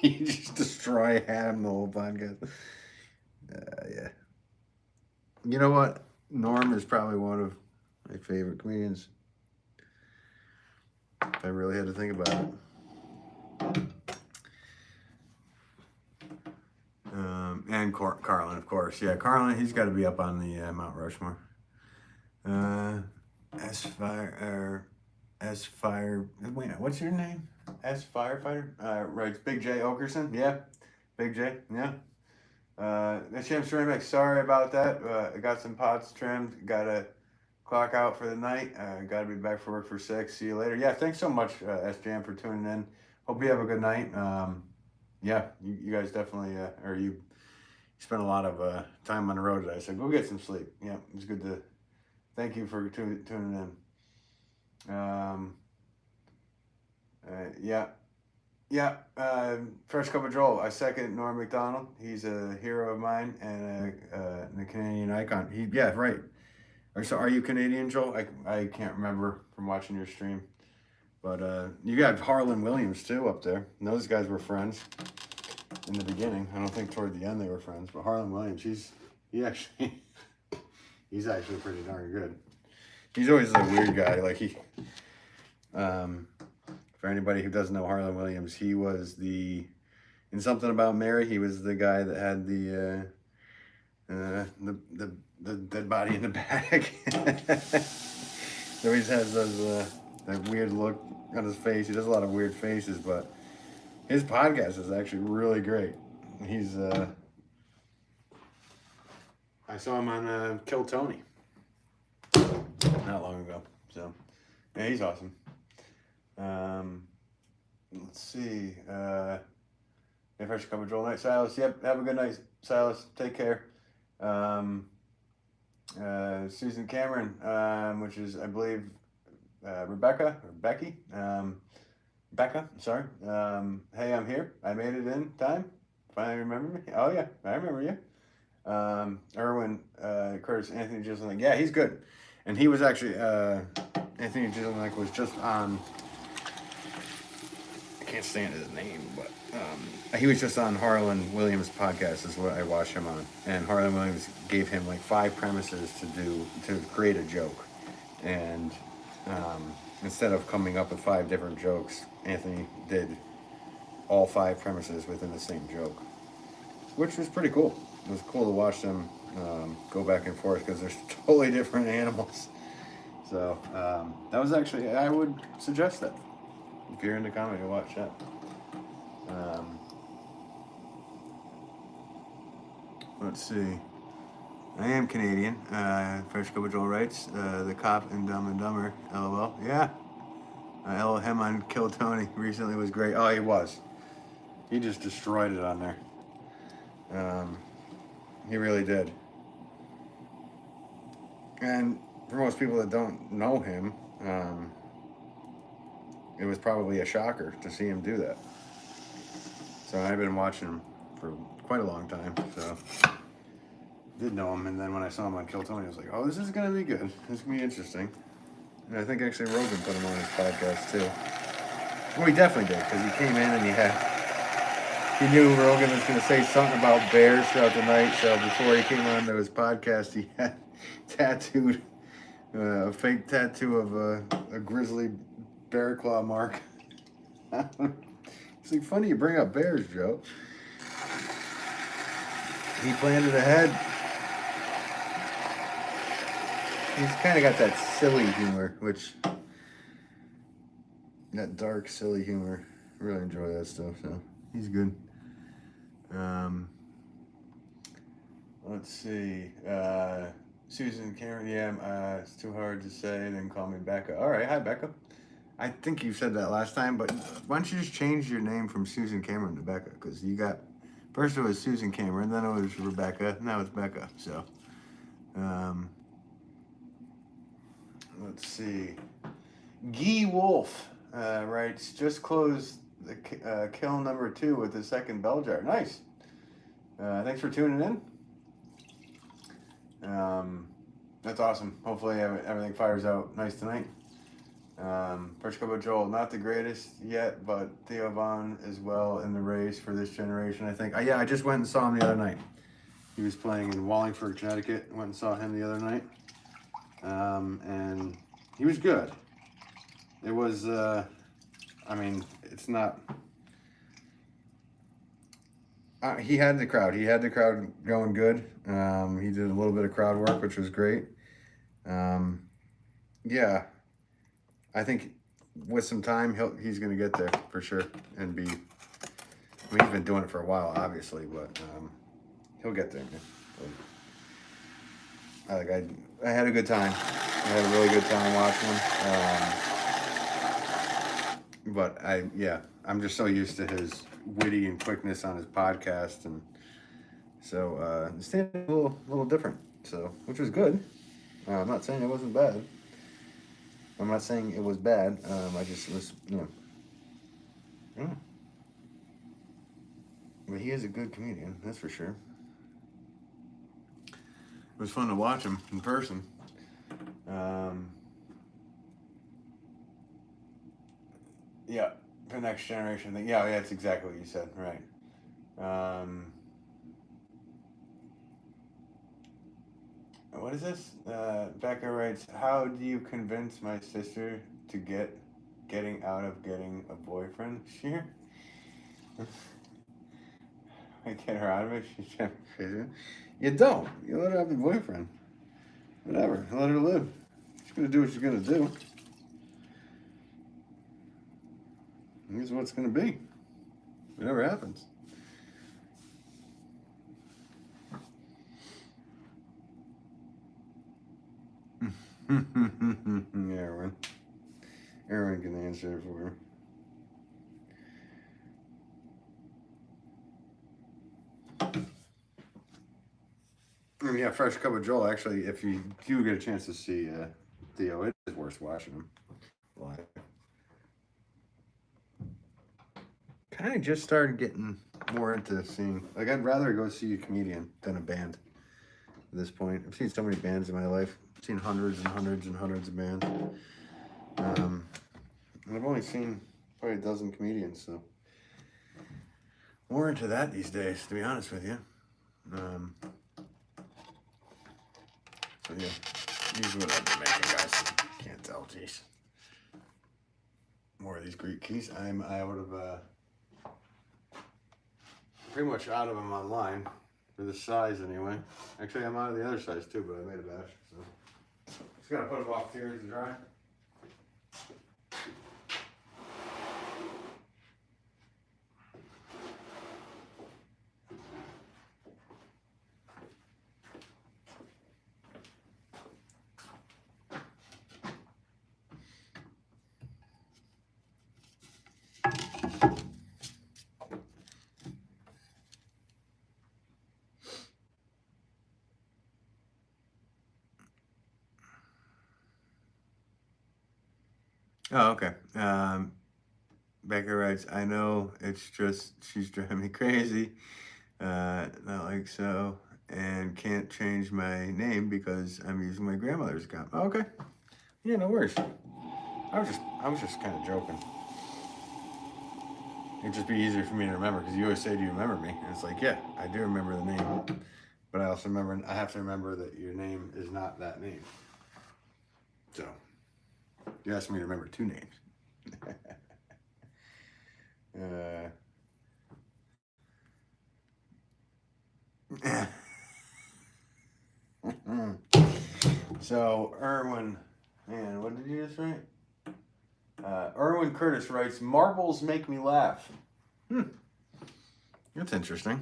he just destroy Adam the whole podcast. Yeah. You know what? Norm is probably one of my favorite comedians. If I really had to think about it. And Carlin, of course. Yeah, Carlin, he's got to be up on the Mount Rushmore. Wait, what's your name? S Firefighter? Right, it's Big J Okerson. Yeah, Big J, yeah. Sham Ceramics, sorry about that. I got some pots trimmed. Got to clock out for the night. Got to be back for work for 6. See you later. Yeah, thanks so much, SJM, for tuning in. Hope you have a good night. Yeah, you guys definitely, you spent a lot of time on the road today, so go get some sleep. Yeah, it's good to, thank you for tuning in. Fresh Cup of Joel. I second Norm Macdonald. He's a hero of mine and a Canadian icon. Right. So are you Canadian, Joel? I can't remember from watching your stream. But you got Harlan Williams too up there. And those guys were friends in the beginning. I don't think toward the end they were friends. But Harlan Williams, he's actually pretty darn good. He's always a weird guy. Like for anybody who doesn't know Harlan Williams, he was in Something About Mary. He was the guy that had the dead body in the bag. He always has those that weird look on his face. He does a lot of weird faces, but his podcast is actually really great. He's I saw him on Kill Tony not long ago. So yeah, he's awesome. Let's see. Fresh Cup of Joel night, Silas. Yep, have a good night, Silas. Take care. Susan Cameron, which is, I believe, Rebecca, or Becky, Becca, sorry. Hey, I'm here. I made it in time. Finally remember me? Oh, yeah, I remember you. Erwin, Curtis, Anthony Jeselnik. Yeah, he's good. And he was actually, Anthony Jeselnik was just on, I can't stand his name, but he was just on Harlan Williams' podcast is what I watched him on. And Harlan Williams gave him like 5 premises to create a joke. And instead of coming up with 5 different jokes, Anthony did all 5 premises within the same joke, which was pretty cool. It was cool to watch them go back and forth because they're totally different animals. So that was actually, I would suggest that. If you're into comedy, watch that. Let's see. I am Canadian. Fresh Couple Joel writes, the cop in Dumb and Dumber, LOL. Yeah. Him on Kill Tony recently was great. Oh, he was. He just destroyed it on there. He really did. And for most people that don't know him, it was probably a shocker to see him do that. So I've been watching him for quite a long time, so did know him. And then when I saw him on Kill Tony, I was like, oh, this is going to be good. This is going to be interesting. And I think actually Rogan put him on his podcast too. Well, he definitely did, because he came in and he knew Rogan was going to say something about bears throughout the night. So before he came on to his podcast, he had tattooed a fake tattoo of a grizzly bear claw mark. It's like funny you bring up bears, Joe. He planned it ahead. He's kind of got that silly humor, that dark, silly humor. I really enjoy that stuff, so he's good. Let's see. Susan Cameron, yeah, it's too hard to say, then call me Becca. All right, hi, Becca. I think you said that last time, but why don't you just change your name from Susan Cameron to Becca? Because you got, first it was Susan Cameron, then it was Rebecca, now it's Becca, so. Let's see. Guy Wolff writes, just closed the kill number 2 with the second bell jar. Nice. Thanks for tuning in. That's awesome. Hopefully everything fires out nice tonight. First couple of Joel, not the greatest yet, but Theo Von is well in the race for this generation, I think. Yeah, I just went and saw him the other night. He was playing in Wallingford, Connecticut. Went and saw him the other night. And he was good. It was, it's not... he had the crowd. He had the crowd going good. He did a little bit of crowd work, which was great. Yeah, I think with some time, he's going to get there for sure and be. I mean, he's been doing it for a while, obviously, but he'll get there, man. I had a good time. I had a really good time watching him. I'm just so used to his witty and quickness on his podcast, and so the stand a little different. So, which was good. I'm not saying it wasn't bad. I'm not saying it was bad. I just was, yeah. But he is a good comedian, that's for sure. It was fun to watch him in person. Yeah, the next generation thing. Yeah, that's exactly what you said, right. What is this? Becca writes, how do you convince my sister to getting out of getting a boyfriend? Sure. I get her out of it. She's trying to be crazy. You don't. You let her have a boyfriend. Whatever. Let her live. She's gonna do what she's gonna do. Here's what it's gonna be. Whatever happens. Aaron can answer it for her. Yeah, Fresh Cup of Joel. Actually, if you do get a chance to see Theo, it is worth watching him. live. Kind of just started getting more into seeing, like, I'd rather go see a comedian than a band at this point. I've seen so many bands in my life. I've seen hundreds and hundreds and hundreds of bands. And I've only seen probably a dozen comedians, so more into that these days, to be honest with you. So yeah, usually what I've been making, guys. Can't tell, jeez. More of these Greek keys. I'm out of pretty much out of them online for the size anyway. Actually, I'm out of the other size too, but I made a batch, so just gotta put them off here to dry. Oh, okay. Becca writes, I know it's just she's driving me crazy. Not like so, and can't change my name because I'm using my grandmother's account. Oh, okay. Yeah, no worries. I was just kind of joking. It'd just be easier for me to remember because you always say, "Do you remember me?" And it's like, yeah, I do remember the name, but I also remember I have to remember that your name is not that name. So you asked me to remember two names. So Erwin, man, what did you just write? Erwin Curtis writes, "Marbles make me laugh." That's interesting.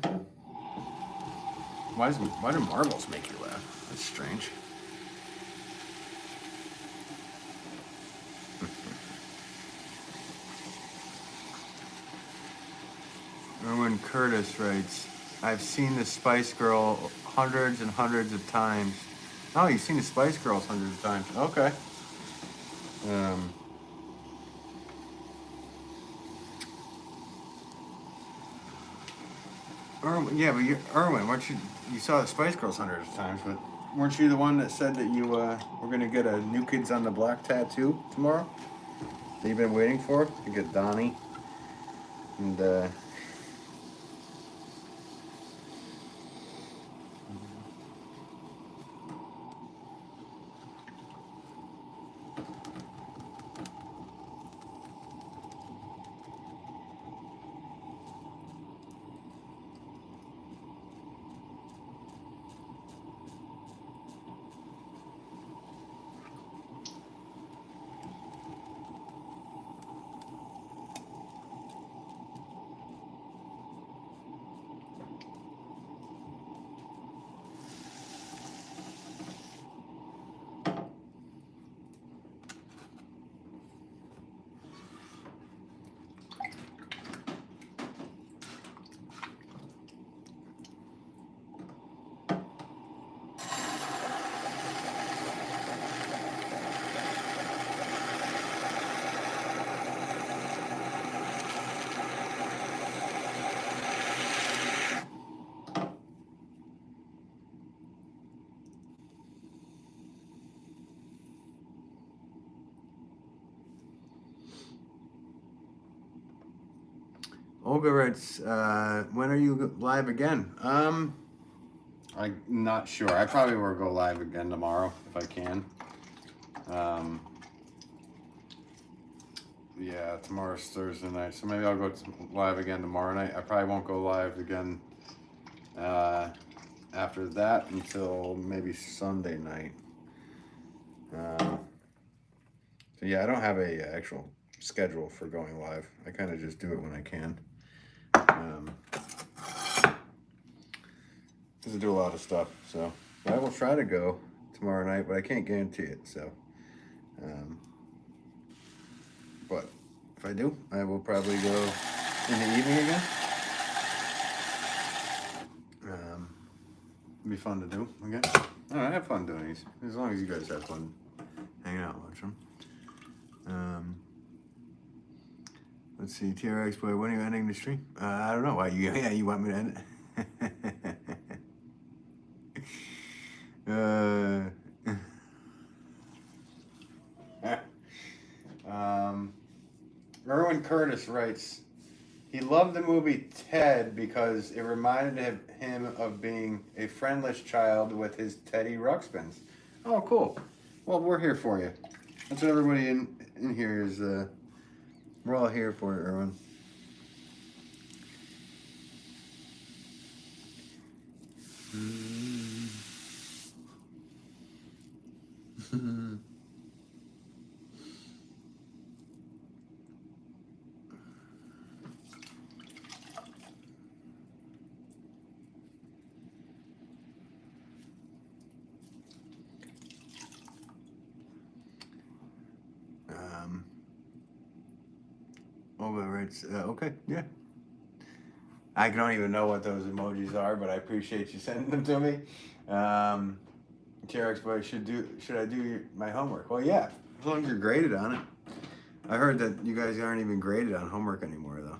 Why do marbles make you laugh? That's strange. Erwin Curtis writes, I've seen the Spice Girl hundreds and hundreds of times. Oh, you've seen the Spice Girls hundreds of times. Okay. Erwin, yeah, but Erwin, you saw the Spice Girls hundreds of times, but weren't you the one that said that you were going to get a New Kids on the Block tattoo tomorrow? That you've been waiting for? To get Donnie and Olga writes, when are you live again? I'm not sure. I probably will go live again tomorrow if I can. Yeah, tomorrow's Thursday night, so maybe I'll go live again tomorrow night. I probably won't go live again after that until maybe Sunday night. So yeah, I don't have a actual schedule for going live. I kind of just do it when I can. Because I do a lot of stuff, so but I will try to go tomorrow night, but I can't guarantee it. So, but if I do, I will probably go in the evening again. It'll be fun to do again. I have fun doing these, as long as you guys have fun hanging out watching them. Let's see, TRX boy, when are you ending the stream? I don't know. Why you want me to end it? Erwin Curtis writes, he loved the movie Ted because it reminded him of being a friendless child with his Teddy Ruxpins. Oh, cool. Well, we're here for you. That's what everybody in here is. We're all here for you, Erwin. Okay, yeah. I don't even know what those emojis are, but I appreciate you sending them to me. TRX boy, should I do my homework? Well, yeah, as long as you're graded on it. I heard that you guys aren't even graded on homework anymore, though.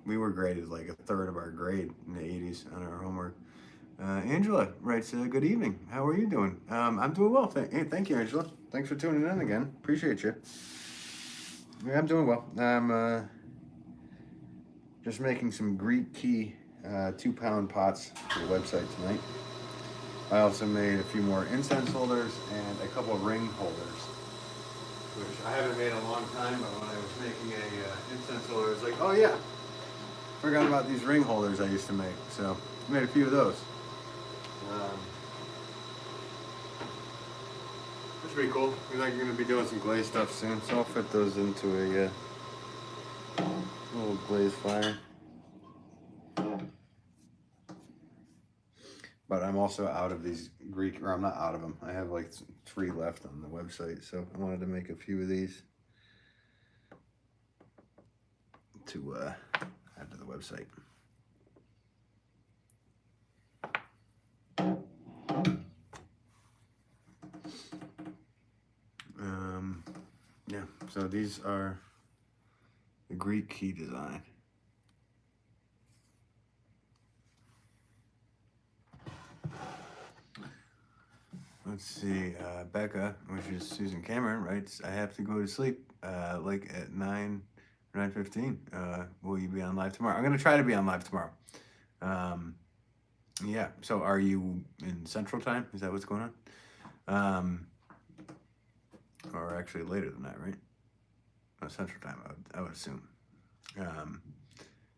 We were graded like a third of our grade in the 80s on our homework. Angela writes, good evening. How are you doing? I'm doing well. Thank you, Angela. Thanks for tuning in again. Appreciate you. Yeah, I'm doing well. I'm just making some Greek key 2-pound pots for the website tonight. I also made a few more incense holders and a couple of ring holders, which I haven't made in a long time, but when I was making a incense holder, I was like, oh yeah, forgot about these ring holders I used to make. So I made a few of those. That's pretty cool. We're like going to be doing some glaze stuff soon, so I'll fit those into a little glaze fire. But I'm also out of these Greek, or I'm not out of them. I have like 3 left on the website, so I wanted to make a few of these to add to the website. Yeah, so these are the Greek key design. Let's see, Becca, which is Susan Cameron, writes, I have to go to sleep like at 9:15. Will you be on live tomorrow? I'm going to try to be on live tomorrow. Yeah, so are you in Central Time? Is that what's going on? Or actually later than that, right? No, Central Time, I would assume.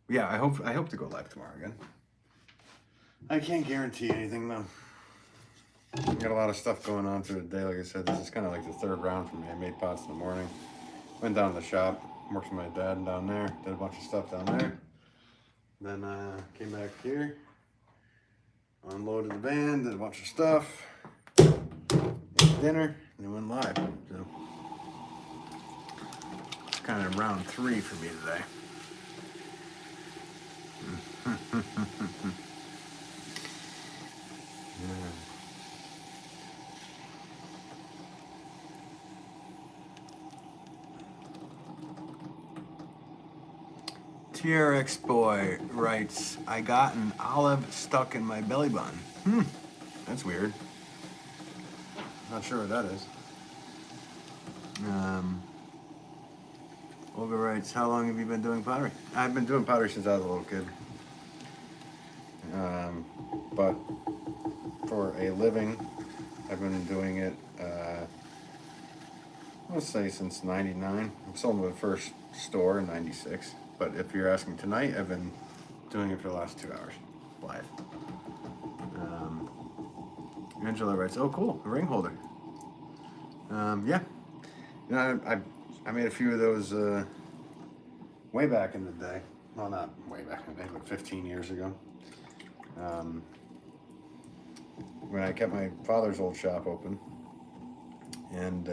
Yeah, I hope to go live tomorrow again. I can't guarantee anything though. Got a lot of stuff going on through the day. Like I said, this is kind of like the 3rd round for me. I made pots in the morning, went down to the shop, worked with my dad down there, did a bunch of stuff down there. Then came back here, unloaded the van, did a bunch of stuff, ate dinner, and then went live. So it's kind of round 3 for me today. Yeah. TRX boy writes, I got an olive stuck in my belly button. That's weird. Not sure what that is. Olga writes, how long have you been doing pottery? I've been doing pottery since I was a little kid. But for a living, I've been doing it, let's say since 99. I sold my first store in 96. But if you're asking tonight, I've been doing it for the last 2 hours, live. Angela writes, oh cool, a ring holder. Yeah, you know, I made a few of those way back in the day. Well, not way back in the day, but 15 years ago. When I kept my father's old shop open, and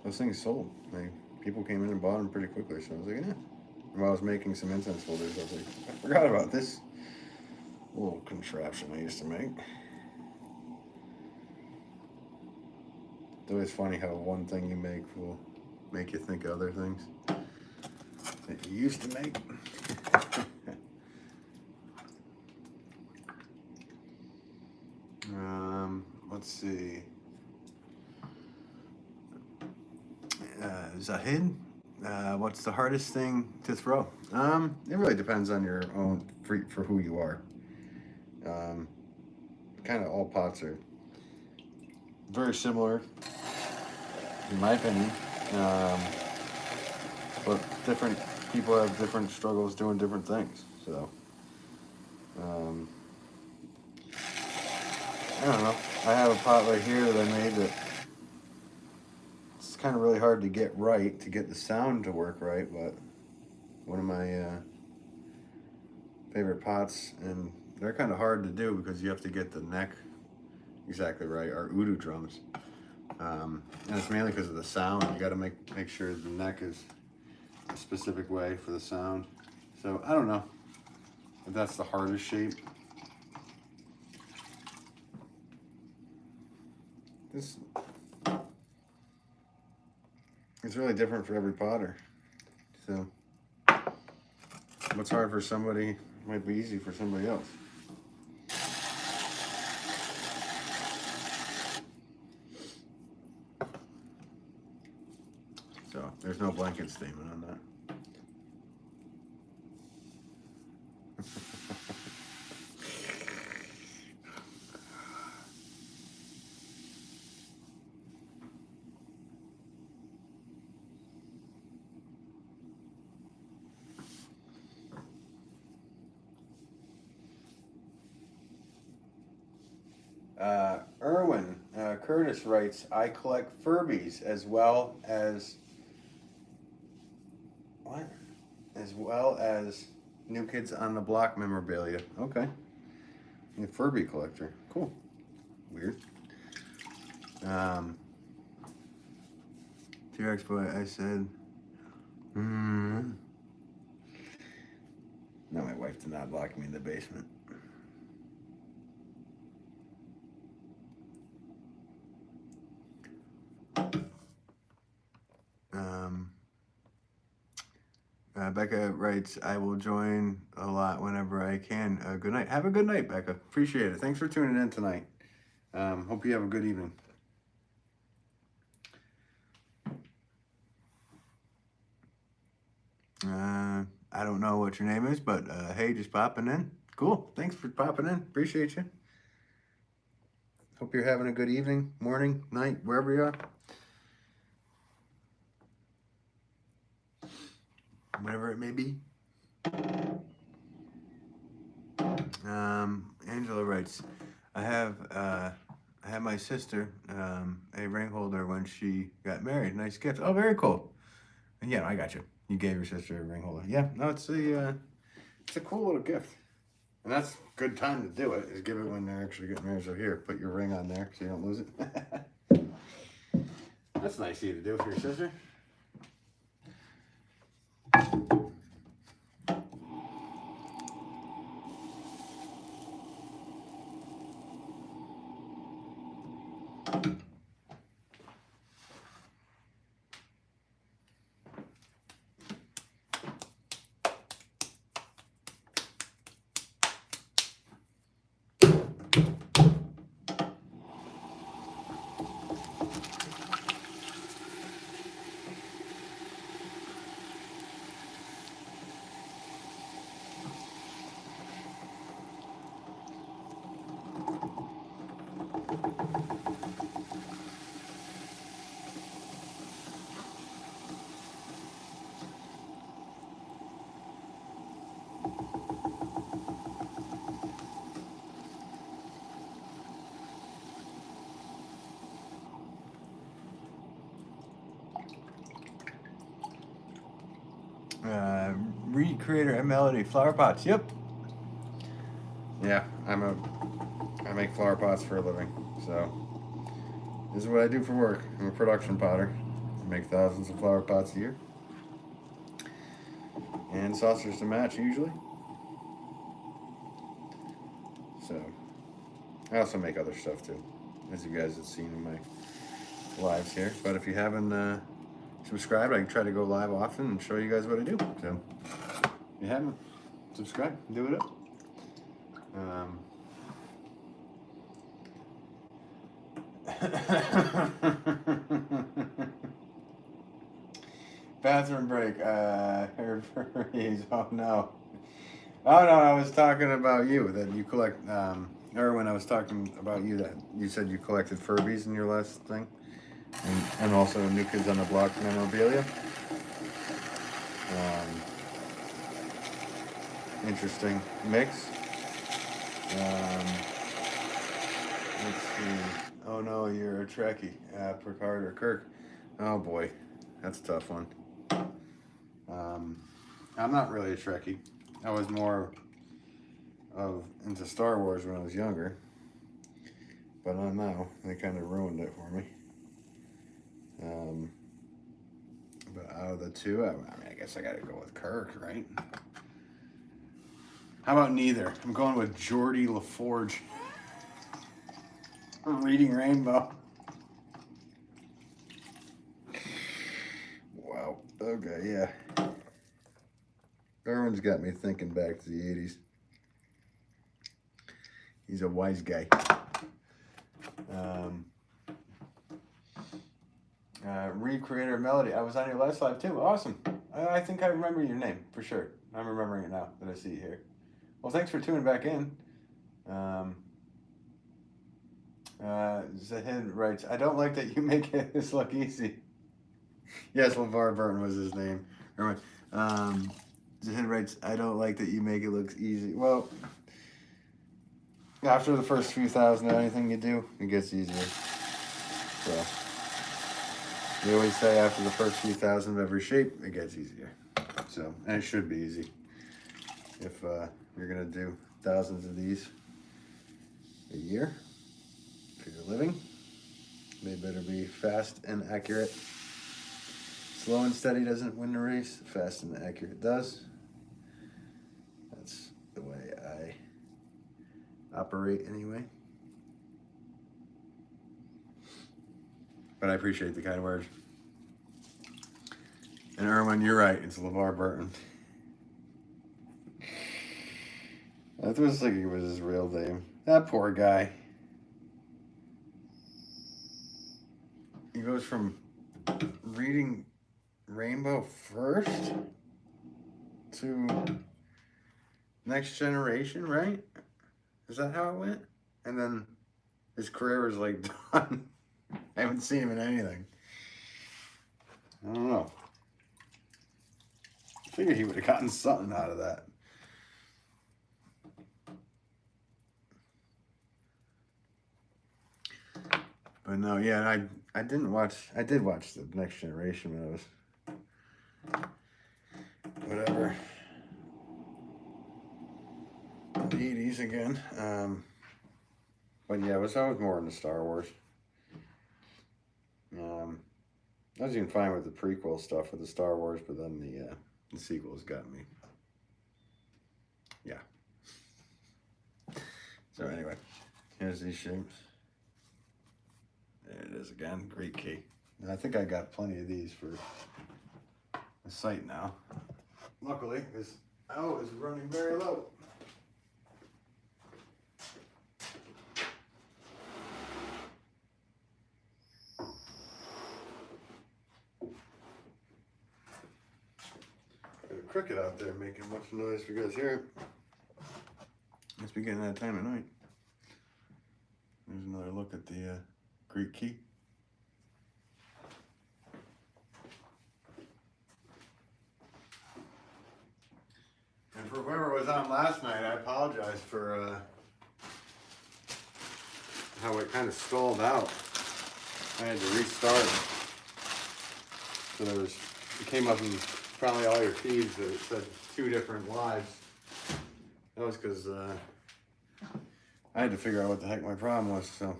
those things sold. People came in and bought them pretty quickly, so I was like, yeah. While I was making some incense holders, I was like, I forgot about this little contraption I used to make. It's always funny how one thing you make will make you think of other things that you used to make. Let's see. Zahid, what's the hardest thing to throw? It really depends on your own, for who you are. Kind of all pots are very similar, in my opinion. But different people have different struggles doing different things. So, I don't know. I have a pot right here that I made that it's kind of really hard to get right, to get the sound to work right, but one of my favorite pots, and they're kind of hard to do because you have to get the neck exactly right, are udu drums. And it's mainly because of the sound. You got to make sure the neck is a specific way for the sound. So I don't know if that's the hardest shape. This it's really different for every potter. So what's hard for somebody might be easy for somebody else. So there's no blanket statement on that. Erwin Curtis writes, I collect Furbies as well as what? As well as New Kids on the Block memorabilia. Okay. A Furby collector. Cool. Weird. T-Rex boy, I said, no, my wife did not lock me in the basement. Becca writes, I will join a lot whenever I can. Good night. Have a good night, Becca. Appreciate it. Thanks for tuning in tonight. Hope you have a good evening. I don't know what your name is, but hey, just popping in. Cool. Thanks for popping in. Appreciate you. Hope you're having a good evening, morning, night, wherever you are. Whatever it may be. Angela writes, I had my sister a ring holder when she got married. Nice gift. Oh, very cool. And yeah, I got you. You gave your sister a ring holder. Yeah, no, it's a cool little gift. And that's a good time to do it, is give it when they're actually getting married. So here, put your ring on there so you don't lose it. That's nice of you to do for your sister. Recreator and Melody flower pots. Yep. Yeah, I make flower pots for a living. So this is what I do for work. I'm a production potter. I make thousands of flower pots a year, and saucers to match usually. So I also make other stuff too, as you guys have seen in my lives here. But if you haven't subscribed, I try to go live often and show you guys what I do. So, if you haven't subscribed, do it up. Bathroom break. Heard furries. Oh no. Oh no, I was talking about you, that you collect, or when I was talking about you, that you said you collected Furbies in your last thing. And also New Kids on the Block memorabilia. Interesting mix. Let's see. Oh no, you're a Trekkie. Picard or Kirk. Oh boy, that's a tough one. I'm not really a Trekkie. I was more into Star Wars when I was younger. But not now. They kind of ruined it for me. But out of the two, I mean, I guess I gotta go with Kirk, right? How about neither? I'm going with Geordie LaForge. Reading Rainbow. Wow. Okay, yeah. Darwin's got me thinking back to the 80s. He's a wise guy. Recreator Melody. I was on your last live too. Awesome. I think I remember your name for sure. I'm remembering it now that I see it here. Well, thanks for tuning back in. Zahid writes, I don't like that you make this look easy. Yes, LeVar Burton was his name. Zahid writes, I don't like that you make it look easy. Well, after the first few thousand of anything you do, it gets easier. So, we always say after the first few thousand of every shape, it gets easier. So, and it should be easy. If you're going to do thousands of these a year for your living, they better be fast and accurate. Slow and steady doesn't win the race. Fast and accurate does. That's the way I operate anyway. But I appreciate the kind words. And Erwin, you're right. It's LeVar Burton. I was thinking it was his real name. That poor guy. He goes from reading Rainbow first to Next Generation, right? Is that how it went? And then his career was like done. I haven't seen him in anything. I don't know. I figured he would have gotten something out of that. But no, yeah, I did watch the Next Generation when I was whatever. The 80s again. But yeah, I was more into Star Wars. I was even fine with the prequel stuff with the Star Wars, but then the sequels got me. Yeah. So anyway, here's these shapes. There it is again, great key. And I think I got plenty of these for the site now. Luckily, this is running very low. Cricket out there making much noise if you guys hear it. Must be getting that time of night. There's another look at the Greek key. And for whoever was on last night, I apologize for how it kind of stalled out. I had to restart. So it came up in probably all your feeds that it said 2 different lives. That was because I had to figure out what the heck my problem was, so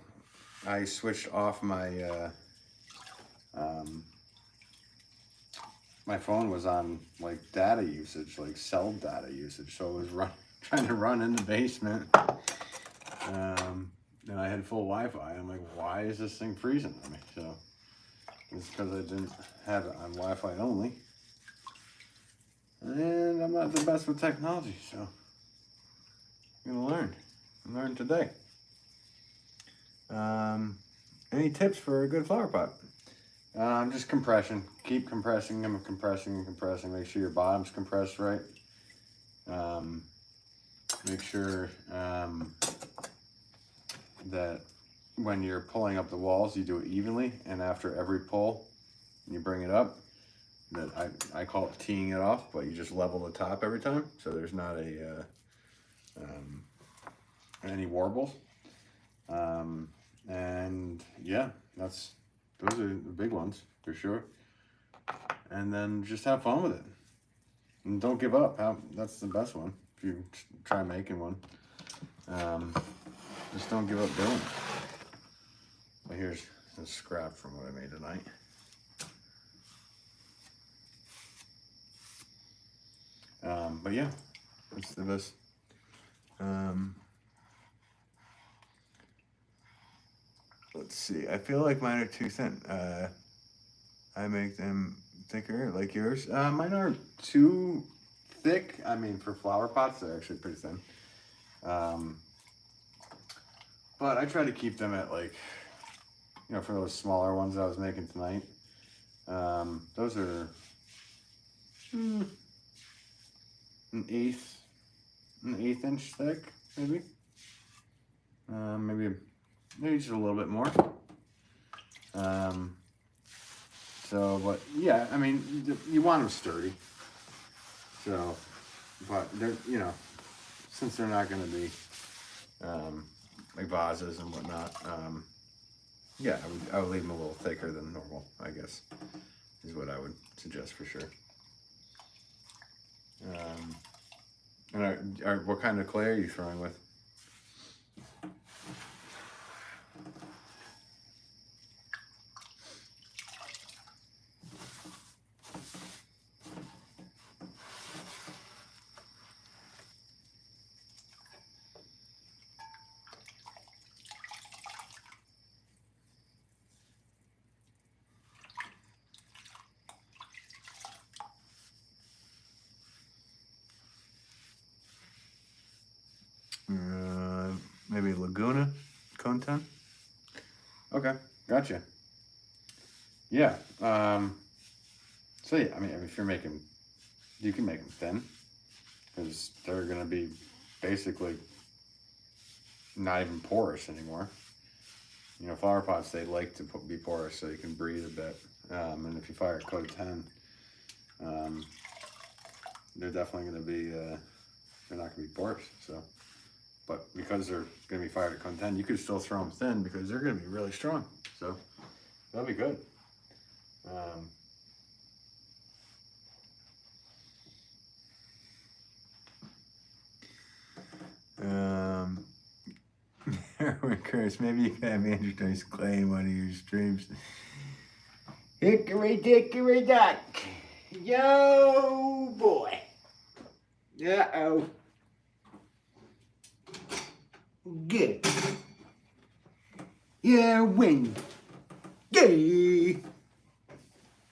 I switched off my my phone was on like data usage, like cell data usage, so it was trying to run in the basement. And I had full Wi-Fi. I'm like, why is this thing freezing on me? So It's because I didn't have it on Wi-Fi only. And I'm not the best with technology, so I'm gonna learn today. Any tips for a good flower pot? Just compression. Keep compressing them, compressing and compressing. Make sure your bottom's compressed right. Make sure that when you're pulling up the walls, you do it evenly, and after every pull, you bring it up. That I call it teeing it off, but you just level the top every time, so there's not any warbles. And yeah, those are the big ones for sure. And then just have fun with it, and don't give up. That's the best one. If you try making one, just don't give up doing it. But here's a scrap from what I made tonight. But yeah, that's the best. Let's see. I feel like mine are too thin. I make them thicker, like yours. Mine aren't too thick. I mean, for flower pots, they're actually pretty thin. But I try to keep them at like, for those smaller ones I was making tonight. Those are an eighth inch thick, maybe. Maybe just a little bit more. But yeah, I mean, you want them sturdy. So, but they're, since they're not going to be like vases and whatnot, yeah, I would leave them a little thicker than normal, I guess, is what I would suggest for sure. And what kind of clay are you throwing with? Maybe Laguna Content. Okay, gotcha. Yeah. So yeah, I mean, if you can make them thin, because they're gonna be basically not even porous anymore. Flower pots, they like to be porous so you can breathe a bit. And if you fire a code 10, they're definitely gonna be they're not gonna be porous. So. But because they're going to be fired at code 10, you could still throw them thin because they're going to be really strong. So that'll be good. Chris, maybe you can have Andrew Dice Clay in one of your streams. Hickory dickory dock. Yo, boy. Uh-oh. Good. Yeah, win. Yay.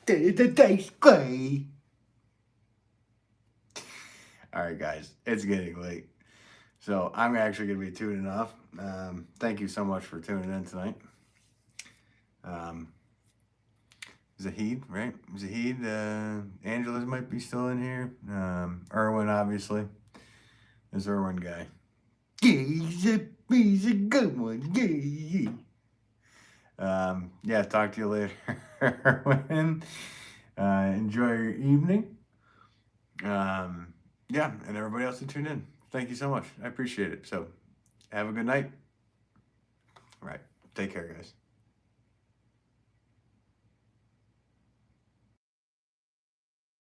The dice clay. Alright guys, it's getting late. So I'm actually going to be tuning off. Thank you so much for tuning in tonight. Zahid, right? Zahid, Angela's might be still in here. Erwin, obviously. This Erwin guy. Yeah, he's a good one. Yeah, talk to you later. Erwin, enjoy your evening. Yeah, and everybody else who tuned in. Thank you so much. I appreciate it. So, have a good night. All right. Take care, guys.